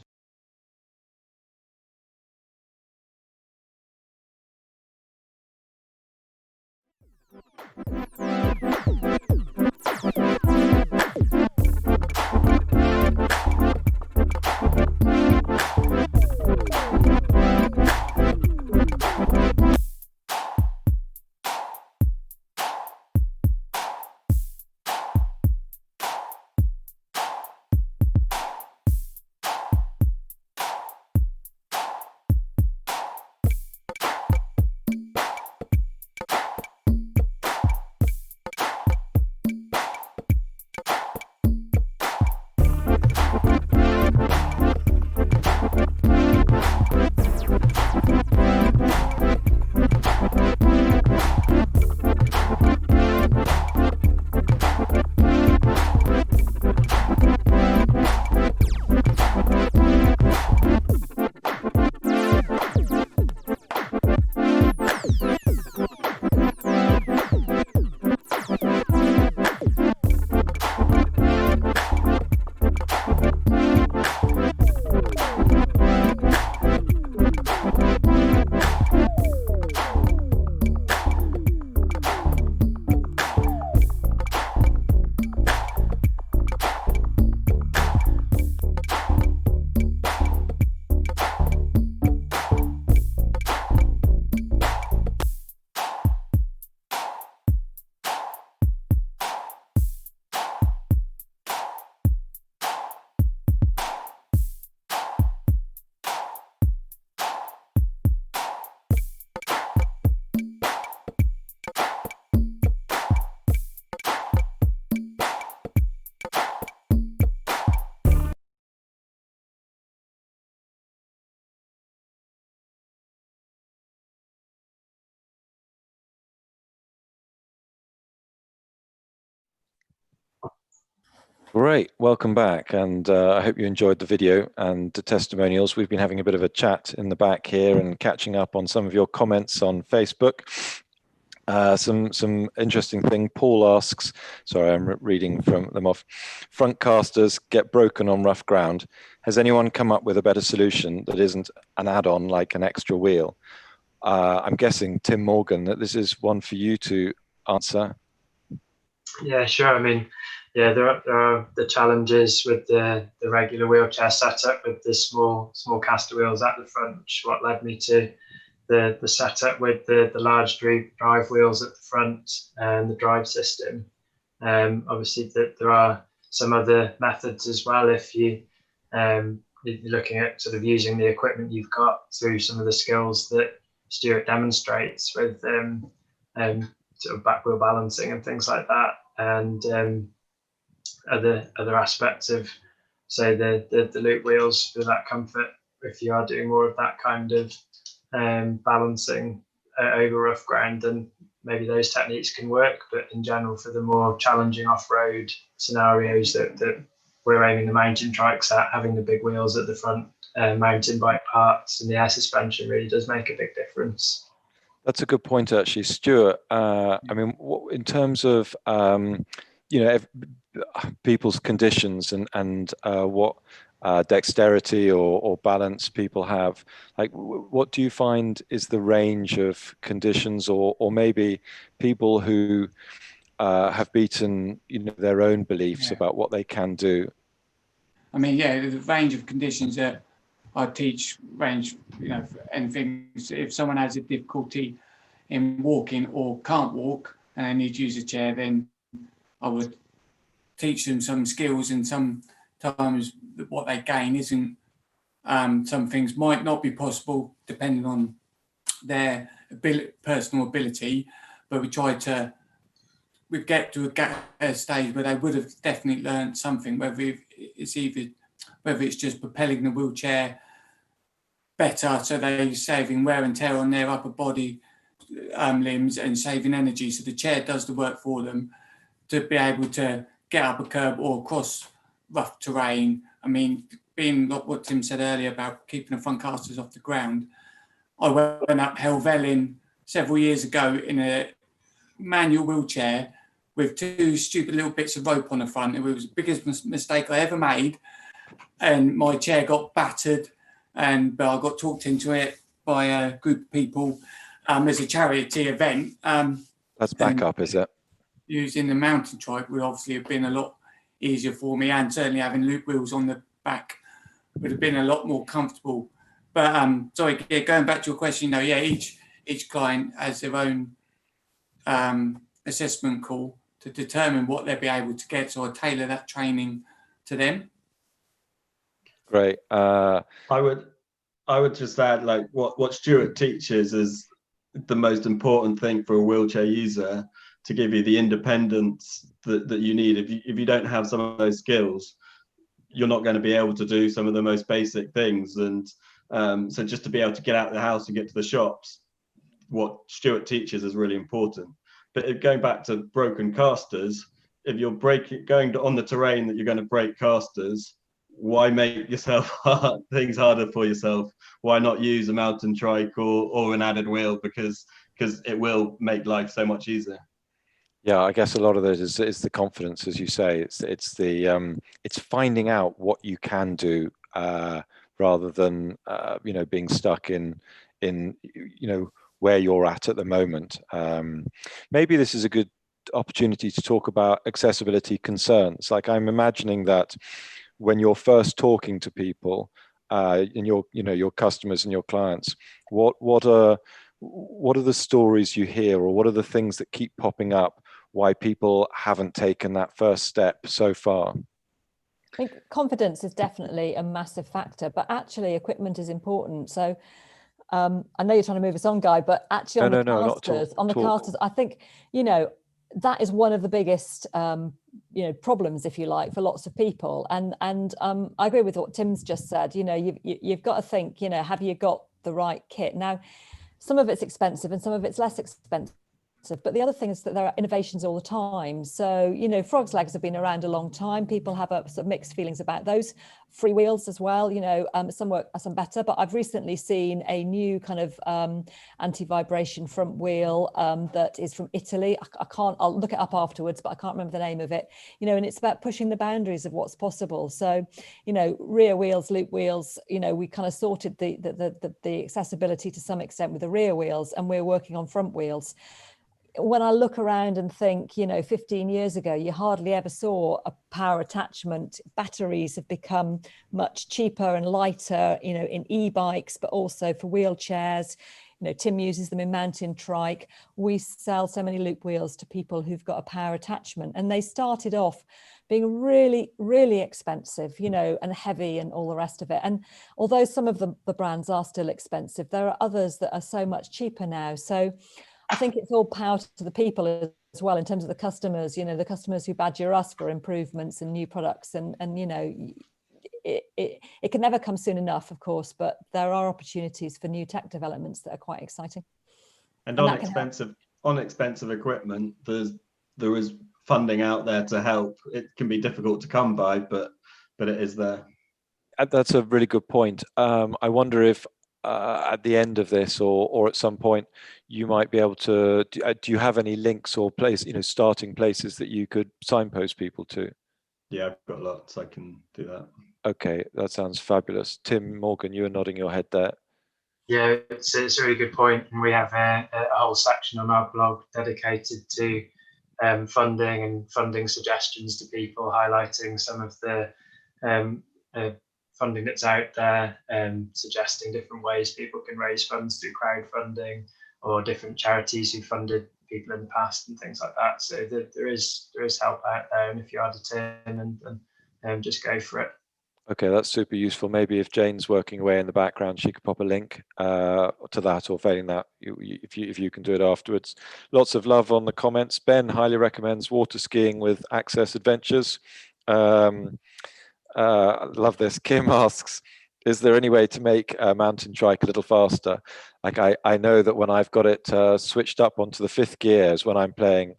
Great, welcome back, and I hope you enjoyed the video and the testimonials. We've been having a bit of a chat in the back here and catching up on some of your comments on Facebook. Some interesting thing. Paul asks, sorry, I'm reading from them off. Front casters get broken on rough ground. Has anyone come up with a better solution that isn't an add-on like an extra wheel? I'm guessing, Tim Morgan, that this is one for you to answer. Yeah, sure. I mean, yeah, there are the challenges with the regular wheelchair setup with the small caster wheels at the front, which is what led me to the setup with the large drive wheels at the front and the drive system. Obviously, there are some other methods as well. If you're looking at sort of using the equipment you've got through some of the skills that Stuart demonstrates with sort of back wheel balancing and things like that, and other aspects of, say, the loop wheels for that comfort. If you are doing more of that kind of balancing over rough ground, then maybe those techniques can work. But in general, for the more challenging off-road scenarios that we're aiming the mountain trikes at, having the big wheels at the front, mountain bike parts, and the air suspension really does make a big difference. That's a good point, actually, Stuart. I mean, in terms of people's conditions and what dexterity or balance people have, like, what do you find is the range of conditions, or maybe people who have beaten their own beliefs about what they can do? I mean, yeah, the range of conditions that I teach range, anything. If someone has a difficulty in walking or can't walk and they need to use a chair, then I would teach them some skills, and sometimes what they gain isn't, some things might not be possible depending on their personal ability, but we get to a stage where they would have definitely learned something, whether it's just propelling the wheelchair better, so they're saving wear and tear on their upper body limbs and saving energy. So the chair does the work for them to be able to get up a curb or across rough terrain. I mean, being like what Tim said earlier about keeping the front casters off the ground, I went up Helvellyn several years ago in a manual wheelchair with 2 stupid little bits of rope on the front. It was the biggest mistake I ever made, and my chair got battered, but I got talked into it by a group of people. There's a charity event. That's backup, is it? Using the mountain trike would obviously have been a lot easier for me, and certainly having loop wheels on the back would have been a lot more comfortable. But sorry, going back to your question, each client has their own assessment call to determine what they'll be able to get, so I tailor that training to them. Great. I would just add, like, what Stuart teaches is the most important thing for a wheelchair user, to give you the independence that you need. If you don't have some of those skills, you're not going to be able to do some of the most basic things. And so just to be able to get out of the house and get to the shops, what Stuart teaches is really important. But going back to broken casters, if you're going on the terrain that you're going to break casters, why make yourself things harder for yourself? Why not use a mountain trike or an added wheel? Because it will make life so much easier. Yeah, I guess a lot of those is the confidence, as you say. It's finding out what you can do rather than being stuck in where you're at the moment. Maybe this is a good opportunity to talk about accessibility concerns. Like, I'm imagining that when you're first talking to people, and your customers and your clients, what are the stories you hear, or what are the things that keep popping up why people haven't taken that first step so far? I think confidence is definitely a massive factor, but actually equipment is important. So I know you're trying to move us on, Guy, but actually on the casters, I think, that is one of the biggest, problems, if you like, for lots of people. And I agree with what Tim's just said. You've got to think, have you got the right kit? Now, some of it's expensive and some of it's less expensive. But the other thing is that there are innovations all the time. So, Frog's Legs have been around a long time. People have sort of mixed feelings about those. Free wheels as well, some work, some better. But I've recently seen a new kind of anti-vibration front wheel that is from Italy. I'll look it up afterwards, but I can't remember the name of it. And it's about pushing the boundaries of what's possible. So, rear wheels, loop wheels, we kind of sorted the accessibility to some extent with the rear wheels, and we're working on front wheels. When I look around and think, 15 years ago, you hardly ever saw a power attachment. Batteries have become much cheaper and lighter, in e-bikes, but also for wheelchairs. Tim uses them in mountain trike. We sell so many loop wheels to people who've got a power attachment, and they started off being really, really expensive, and heavy and all the rest of it. And although some of the brands are still expensive, there are others that are so much cheaper now. So I think it's all power to the people as well, in terms of the customers, the customers who badger us for improvements and new products. And it can never come soon enough, of course, but there are opportunities for new tech developments that are quite exciting. And on expensive equipment, there is funding out there to help. It can be difficult to come by, but it is there. That's a really good point. I wonder if at the end of this, or at some point, you might be able to, do you have any links or starting places that you could signpost people to? Yeah, I've got lots. I can do that. Okay, that sounds fabulous. Tim, Morgan, you were nodding your head there. Yeah, it's a really good point. And we have a whole section on our blog dedicated to funding and funding suggestions to people, highlighting some of the funding that's out there, suggesting different ways people can raise funds through crowdfunding, or different charities who funded people in the past and things like that. So there is help out there, and if you are determined, then just go for it. Okay, that's super useful. Maybe if Jane's working away in the background, she could pop a link to that, or failing that, if you can do it afterwards. Lots of love on the comments. Ben highly recommends water skiing with Access Adventures. Love this. Kim asks, Is there any way to make mountain trike a little faster? Like I know that when I've got it switched up onto the 5th gears when I'm playing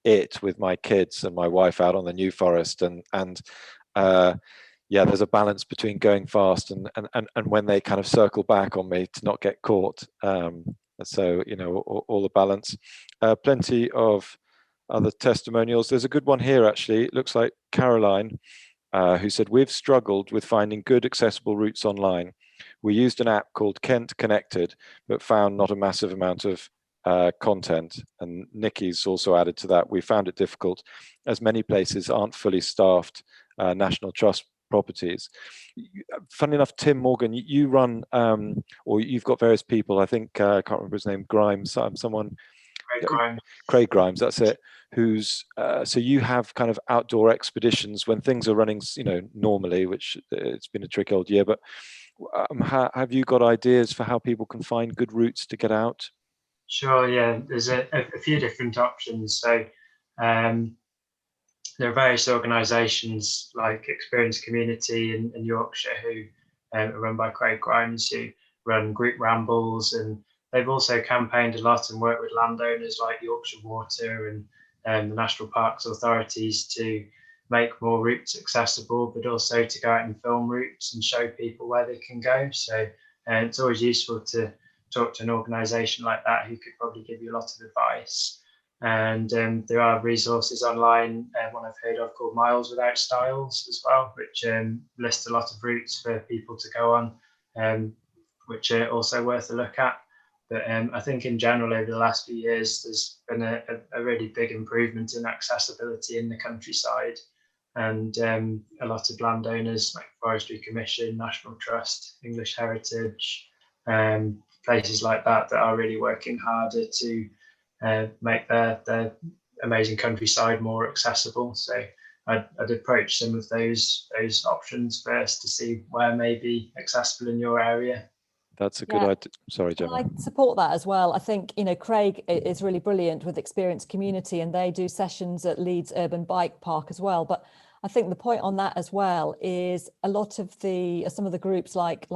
it with my kids and my wife out on the New Forest, and yeah, there's a balance between going fast and when they kind of circle back on me to not get caught. So, you know, all the balance. Plenty of other testimonials. There's a good one here, actually. It looks like Caroline, who said, we've struggled with finding good accessible routes online. We used an app called Kent Connected, but found not a massive amount of content. And Nikki's also added to that. We found it difficult as many places aren't fully staffed National Trust properties. Funny enough, Tim Morgan, you run, or you've got various people, I think, I can't remember his name, Grimes, someone, Craig Grimes, that's it, who's, so you have kind of outdoor expeditions when things are running, you know, normally, which it's been a tricky old year, but have you got ideas for how people can find good routes to get out? Sure, yeah, there's a few different options. So there are various organisations like Experience Community in Yorkshire who are run by Craig Grimes, who run group rambles, and they've also campaigned a lot and worked with landowners like Yorkshire Water and the National Parks authorities to make more routes accessible, but also to go out and film routes and show people where they can go. So it's always useful to talk to an organisation like that who could probably give you a lot of advice. And there are resources online, one I've heard of called Miles Without Styles as well, which lists a lot of routes for people to go on, which are also worth a look at. But I think in general, over the last few years, there's been a really big improvement in accessibility in the countryside. And a lot of landowners like Forestry Commission, National Trust, English Heritage, places like that are really working harder to make their amazing countryside more accessible. So I'd approach some of those options first to see where may be accessible in your area. That's a good idea. Sorry, Gemma. I support that as well. I think, you know, Craig is really brilliant with Experience Community, and they do sessions at Leeds Urban Bike Park as well. But I think the point on that as well is a lot of some of the groups like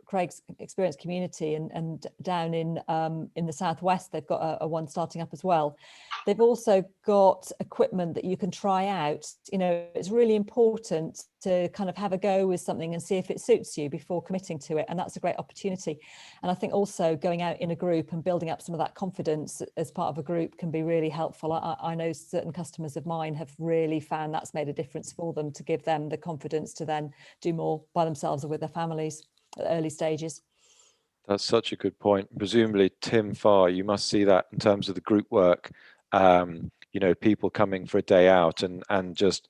Craig's Experience Community and down in the southwest, they've got a one starting up as well. They've also got equipment that you can try out. You know, it's really important to kind of have a go with something and see if it suits you before committing to it. And that's a great opportunity. And I think also going out in a group and building up some of that confidence as part of a group can be really helpful. I know certain customers of mine have really found that's made a difference for them, to give them the confidence to then do more by themselves or with their families at early stages. That's such a good point. Presumably, Tim Farr, you must see that in terms of the group work, you know, people coming for a day out and just,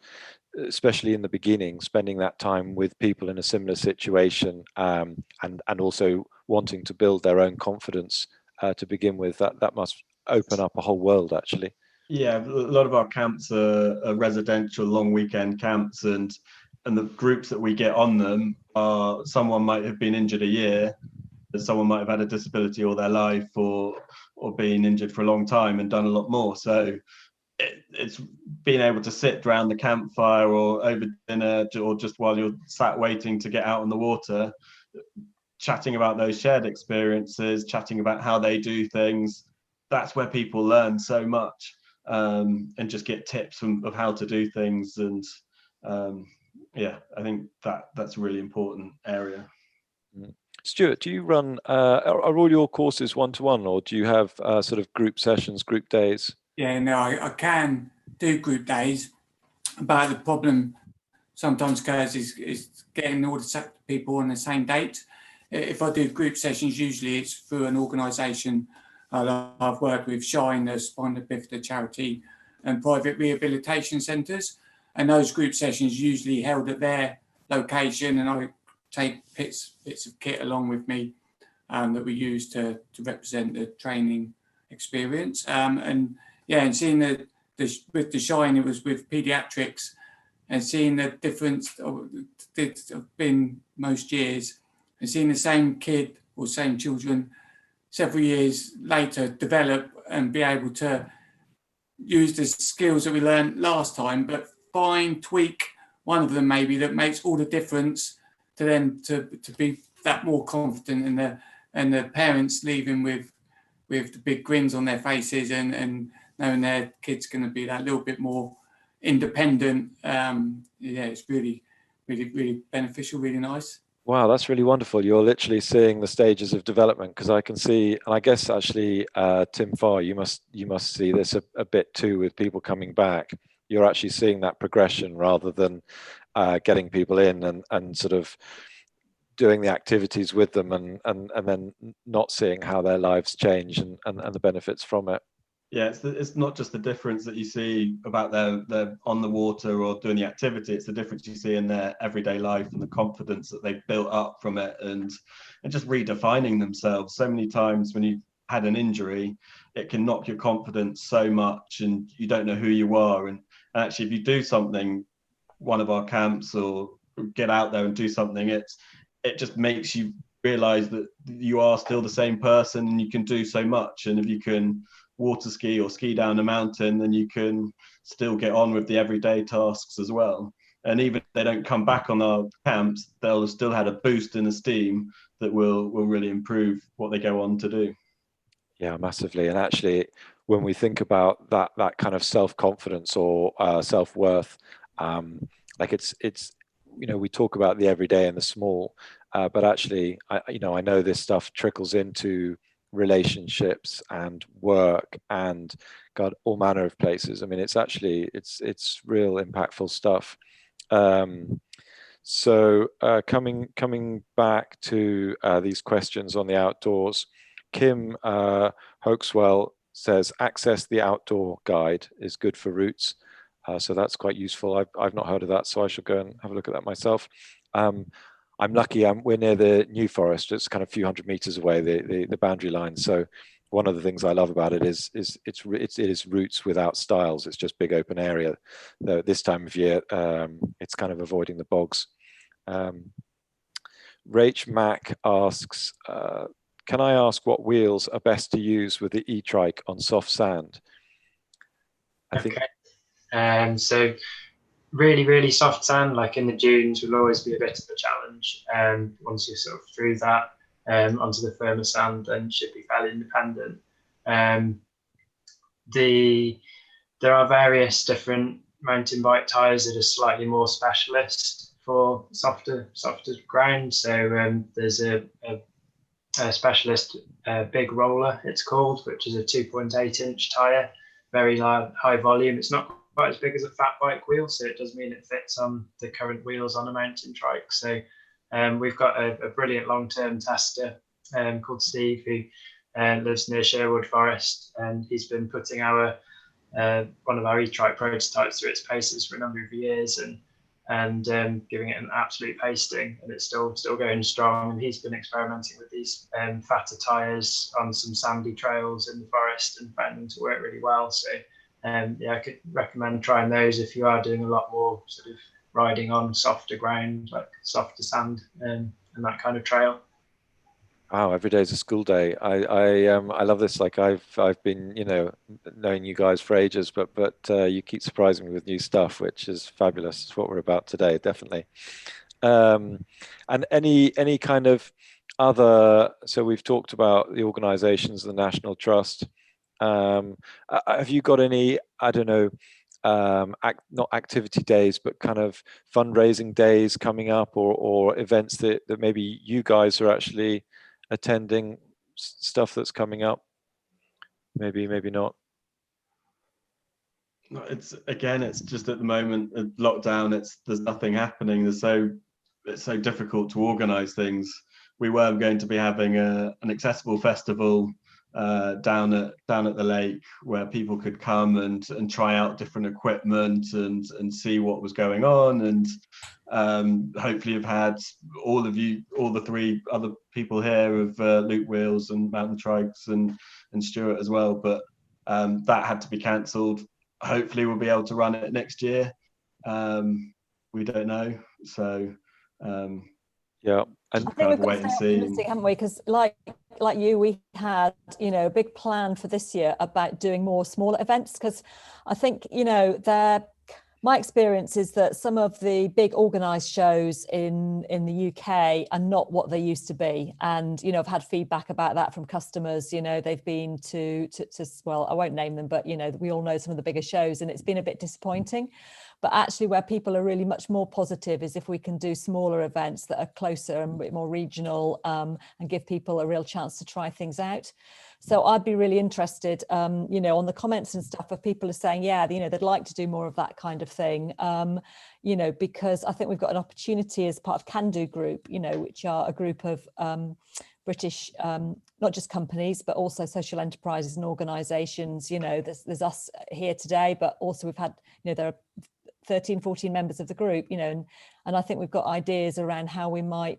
especially in the beginning, spending that time with people in a similar situation, and also wanting to build their own confidence to begin with. That must open up a whole world, actually. Yeah, a lot of our camps are residential long weekend camps, and the groups that we get on them are, someone might have been injured a year, someone might have had a disability all their life, or been injured for a long time and done a lot more. So it's being able to sit around the campfire or over dinner, or just while you're sat waiting to get out on the water, chatting about those shared experiences, chatting about how they do things. That's where people learn so much, and just get tips of how to do things. And yeah, I think that's a really important area. Stuart, do you run, are all your courses one-to-one, or do you have sort of group sessions, group days? Yeah, no, I can do group days, but the problem sometimes occurs is getting all the people on the same date. If I do group sessions, usually it's through an organisation. I've worked with Shine, the Spina Bifida charity, and private rehabilitation centres, and those group sessions usually held at their location, and I take bits of kit along with me that we use to represent the training experience. And yeah, and seeing with the Shine, it was with paediatrics, and seeing the difference it's been most years, and seeing the same kid or same children several years later develop and be able to use the skills that we learned last time, but tweak one of them maybe that makes all the difference to them to be that more confident, and the parents leaving with the big grins on their faces and knowing their kid's going to be that little bit more independent. It's really, really, really beneficial, really nice. Wow, that's really wonderful. You're literally seeing the stages of development, because I can see, and I guess actually, Tim Farr, you must see this a bit too with people coming back. You're actually seeing that progression rather than getting people in and sort of doing the activities with them and then not seeing how their lives change and the benefits from it. Yeah, it's not just the difference that you see about their on the water or doing the activity, it's the difference you see in their everyday life and the confidence that they've built up from it, and just redefining themselves. So many times when you've had an injury, it can knock your confidence so much and you don't know who you are. And actually, if you do something, one of our camps, or get out there and do something, it just makes you realize that you are still the same person and you can do so much. And if you can water ski or ski down a mountain, then you can still get on with the everyday tasks as well. And even if they don't come back on our camps, they'll have still had a boost in esteem that will really improve what they go on to do. Yeah, massively. And actually, when we think about that kind of self-confidence or self-worth, like it's we talk about the everyday and the small, but actually, I know this stuff trickles into relationships and work and all manner of places. I mean, it's actually it's real impactful stuff. So coming back to these questions on the outdoors, Kim Hoaxwell says access the outdoor guide is good for routes. So that's quite useful. I've not heard of that, so I should go and have a look at that myself. I'm lucky. We're near the New Forest. It's kind of a few hundred meters away, the boundary line. So one of the things I love about it is it is routes without stiles. It's just big open area. Though this time of year, it's kind of avoiding the bogs. Rach Mack asks, can I ask what wheels are best to use with the e-trike on soft sand? I think. So really, really soft sand, like in the dunes, will always be a bit of a challenge. Once you're sort of through that onto the firmer sand, then should be fairly independent. There are various different mountain bike tyres that are slightly more specialist for softer ground. So there's a specialist big roller, it's called, which is a 2.8 inch tyre, very high volume. It's not quite as big as a fat bike wheel, so it does mean it fits on the current wheels on a mountain trike. So we've got a brilliant long-term tester called Steve, who lives near Sherwood Forest, and he's been putting one of our e-trike prototypes through its paces for a number of years and giving it an absolute pasting, and it's still going strong. And he's been experimenting with these fatter tyres on some sandy trails in the forest and found them to work really well. So I could recommend trying those if you are doing a lot more sort of riding on softer ground, like softer sand and that kind of trail. Wow, every day is a school day. I love this. Like I've been knowing you guys for ages, but you keep surprising me with new stuff, which is fabulous. It's what we're about today, definitely. And any kind of other. So we've talked about the organisations, the National Trust. Have you got any? I don't know. Not activity days, but kind of fundraising days coming up, or events that maybe you guys are actually attending, stuff that's coming up? Maybe not. It's just at the moment lockdown. There's nothing happening. It's so difficult to organise things. We were going to be having an accessible festival down at the lake where people could come and try out different equipment and see what was going on, and hopefully have had all the three other people here of Loopwheels and Mountain Trikes and Stuart as well, but that had to be cancelled. Hopefully we'll be able to run it next year. We don't know, so yeah. And I think we've got to stay optimistic, haven't we? Because like you, we had a big plan for this year about doing more smaller events, because I think they're My experience is that some of the big organised shows in the UK are not what they used to be, and I've had feedback about that from customers. They've been to well, I won't name them, but we all know some of the bigger shows, and it's been a bit disappointing. But actually, where people are really much more positive is if we can do smaller events that are closer and a bit more regional, and give people a real chance to try things out. So I'd be really interested, on the comments and stuff, if people are saying, yeah, they'd like to do more of that kind of thing, because I think we've got an opportunity as part of Kandu group, which are a group of British, not just companies, but also social enterprises and organisations. There's us here today, but also we've had, there are 13, 14 members of the group, and I think we've got ideas around how we might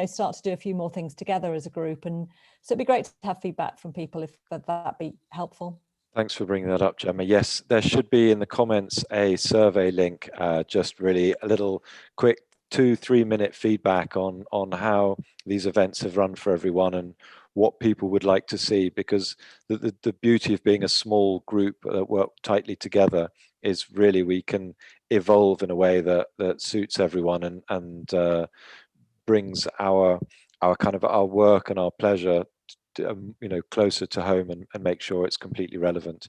start to do a few more things together as a group. And so it'd be great to have feedback from people if that'd be helpful. Thanks for bringing that up, Gemma. Yes, there should be in the comments a survey link, just really a little quick 2-3 minute feedback on how these events have run for everyone and what people would like to see, because the beauty of being a small group that work tightly together is really we can evolve in a way that suits everyone and brings our kind of our work and our pleasure to, closer to home and make sure it's completely relevant.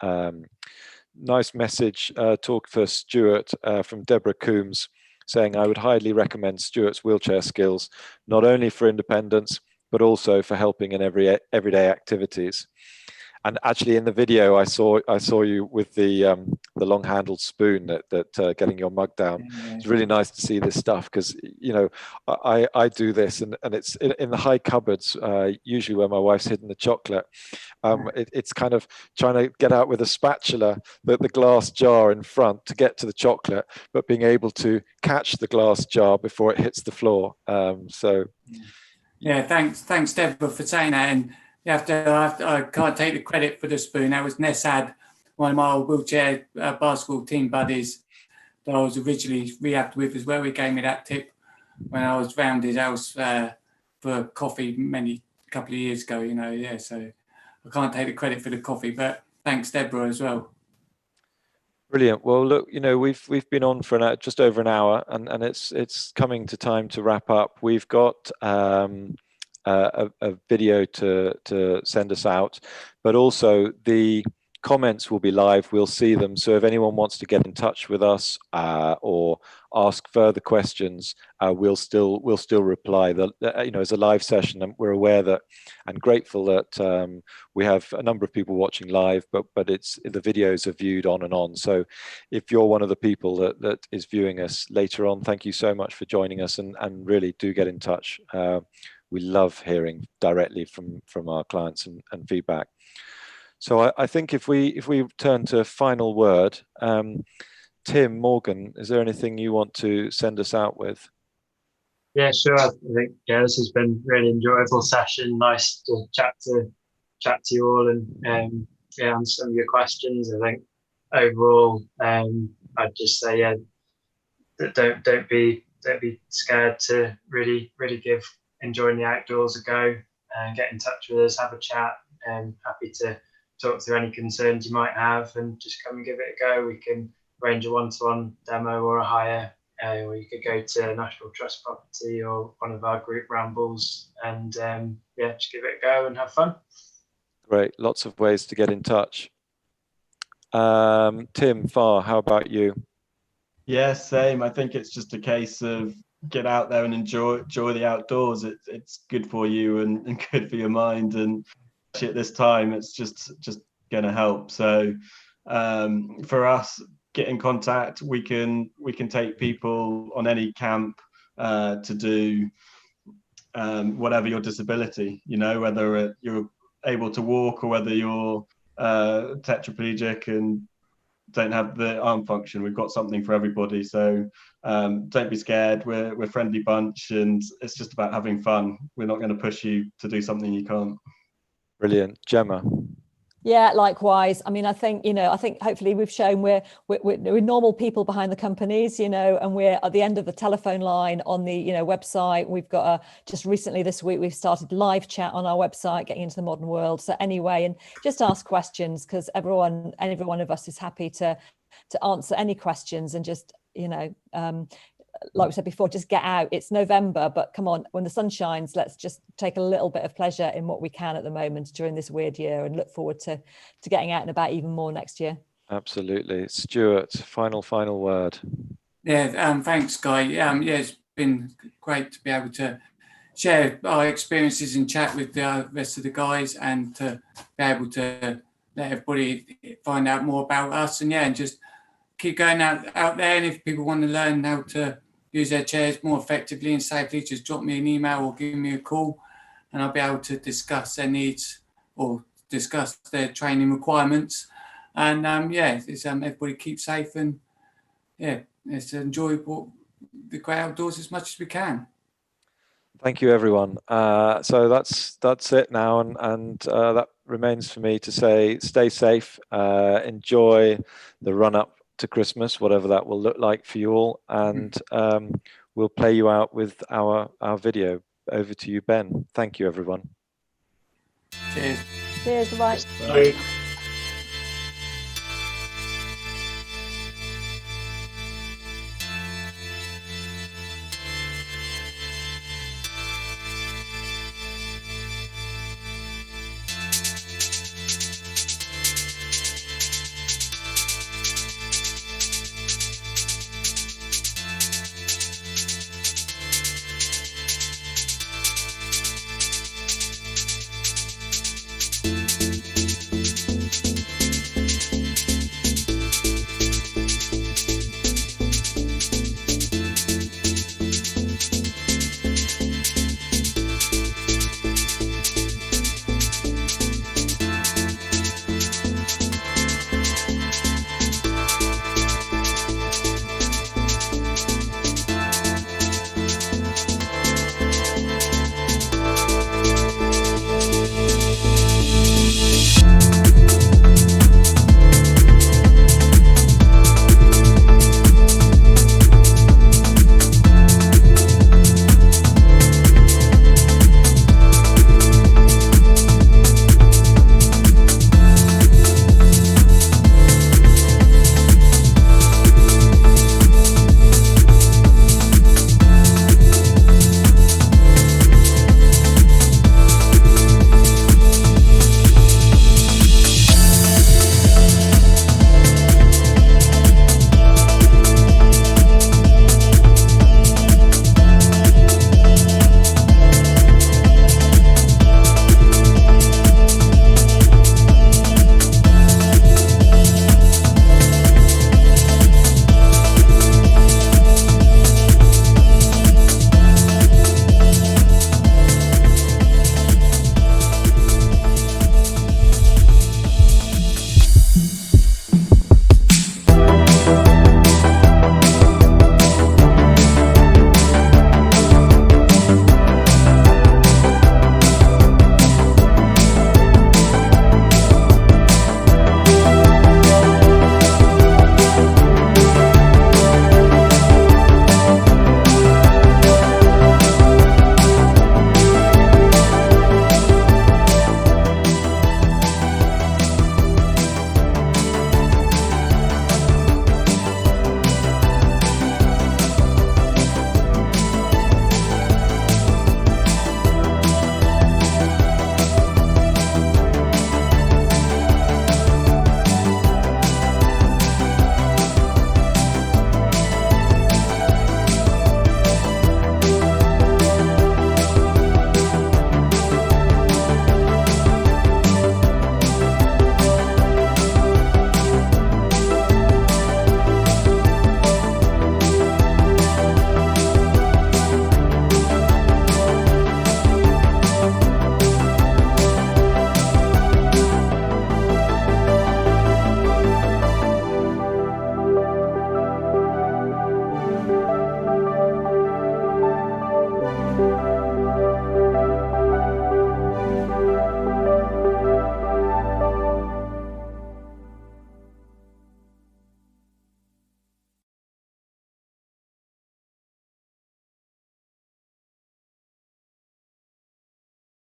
Nice message talk for Stuart from Deborah Coombs, saying, I would highly recommend Stuart's wheelchair skills, not only for independence, but also for helping in everyday activities. And actually, in the video, I saw you with the long-handled spoon that getting your mug down. Yeah. It's really nice to see this stuff because I do this, and it's in the high cupboards, usually where my wife's hidden the chocolate. It's kind of trying to get out with a spatula the glass jar in front to get to the chocolate, but being able to catch the glass jar before it hits the floor. Yeah, thanks, Deborah, for saying that. And I can't take the credit for the spoon. That was Nessad, one of my old wheelchair basketball team buddies that I was originally rehabbed with as well. He gave me that tip when I was round his house for coffee a couple of years ago. So I can't take the credit for the coffee, but thanks, Deborah, as well. Brilliant. Well, look, we've been on for just over an hour, and it's coming to time to wrap up. We've got a video to send us out, but also the comments will be live. We'll see them. So if anyone wants to get in touch with us or ask further questions, we'll still reply. As a live session, and we're aware that and grateful that we have a number of people watching live, but the videos are viewed on and on. So if you're one of the people that is viewing us later on, thank you so much for joining us, and really do get in touch. We love hearing directly from our clients and feedback. So I think if we turn to final word, Tim, Morgan, is there anything you want to send us out with? Yeah, sure. I think this has been a really enjoyable session. Nice to chat to you all and answer some of your questions. I think overall, I'd just say that don't be scared to really give enjoying the outdoors a go, and get in touch with us, have a chat, and happy to talk through any concerns you might have, and just come and give it a go. We can arrange a one-to-one demo or a hire, or you could go to National Trust property or one of our group rambles, and just give it a go and have fun. Great, lots of ways to get in touch. Tim, Far, how about you? Yeah, same. I think it's just a case of get out there and enjoy the outdoors. It's good for you and good for your mind, and at this time it's just going to help. So for us, get in contact. We can take people on any camp to do whatever your disability, whether you're able to walk or whether you're tetraplegic and don't have the arm function. We've got something for everybody. So don't be scared. We're a friendly bunch, and it's just about having fun. We're not going to push you to do something you can't. Brilliant. Gemma? Yeah, likewise. I mean, I think hopefully we've shown we're normal people behind the companies, and we're at the end of the telephone line on the website. We've got just recently this week we've started live chat on our website, getting into the modern world. So anyway, and just ask questions, because every one of us is happy to to answer any questions and just, like we said before, just get out. It's November, but come on, when the sun shines, let's just take a little bit of pleasure in what we can at the moment during this weird year, and look forward to getting out and about even more next year. Absolutely. Stuart, final word. Yeah, thanks, Guy. Yeah, it's been great to be able to share our experiences and chat with the rest of the guys, and to be able to let everybody find out more about us, and just keep going out there. And if people want to learn how to use their chairs more effectively and safely, just drop me an email or give me a call, and I'll be able to discuss their needs or discuss their training requirements. And everybody keep safe, and let's enjoy the great outdoors as much as we can. Thank you, everyone. So that's it now, and that remains for me to say: stay safe, enjoy the run up to Christmas, whatever that will look like for you all, and we'll play you out with our video. Over to you, Ben. Thank you, everyone. Cheers. Cheers. Bye. Bye.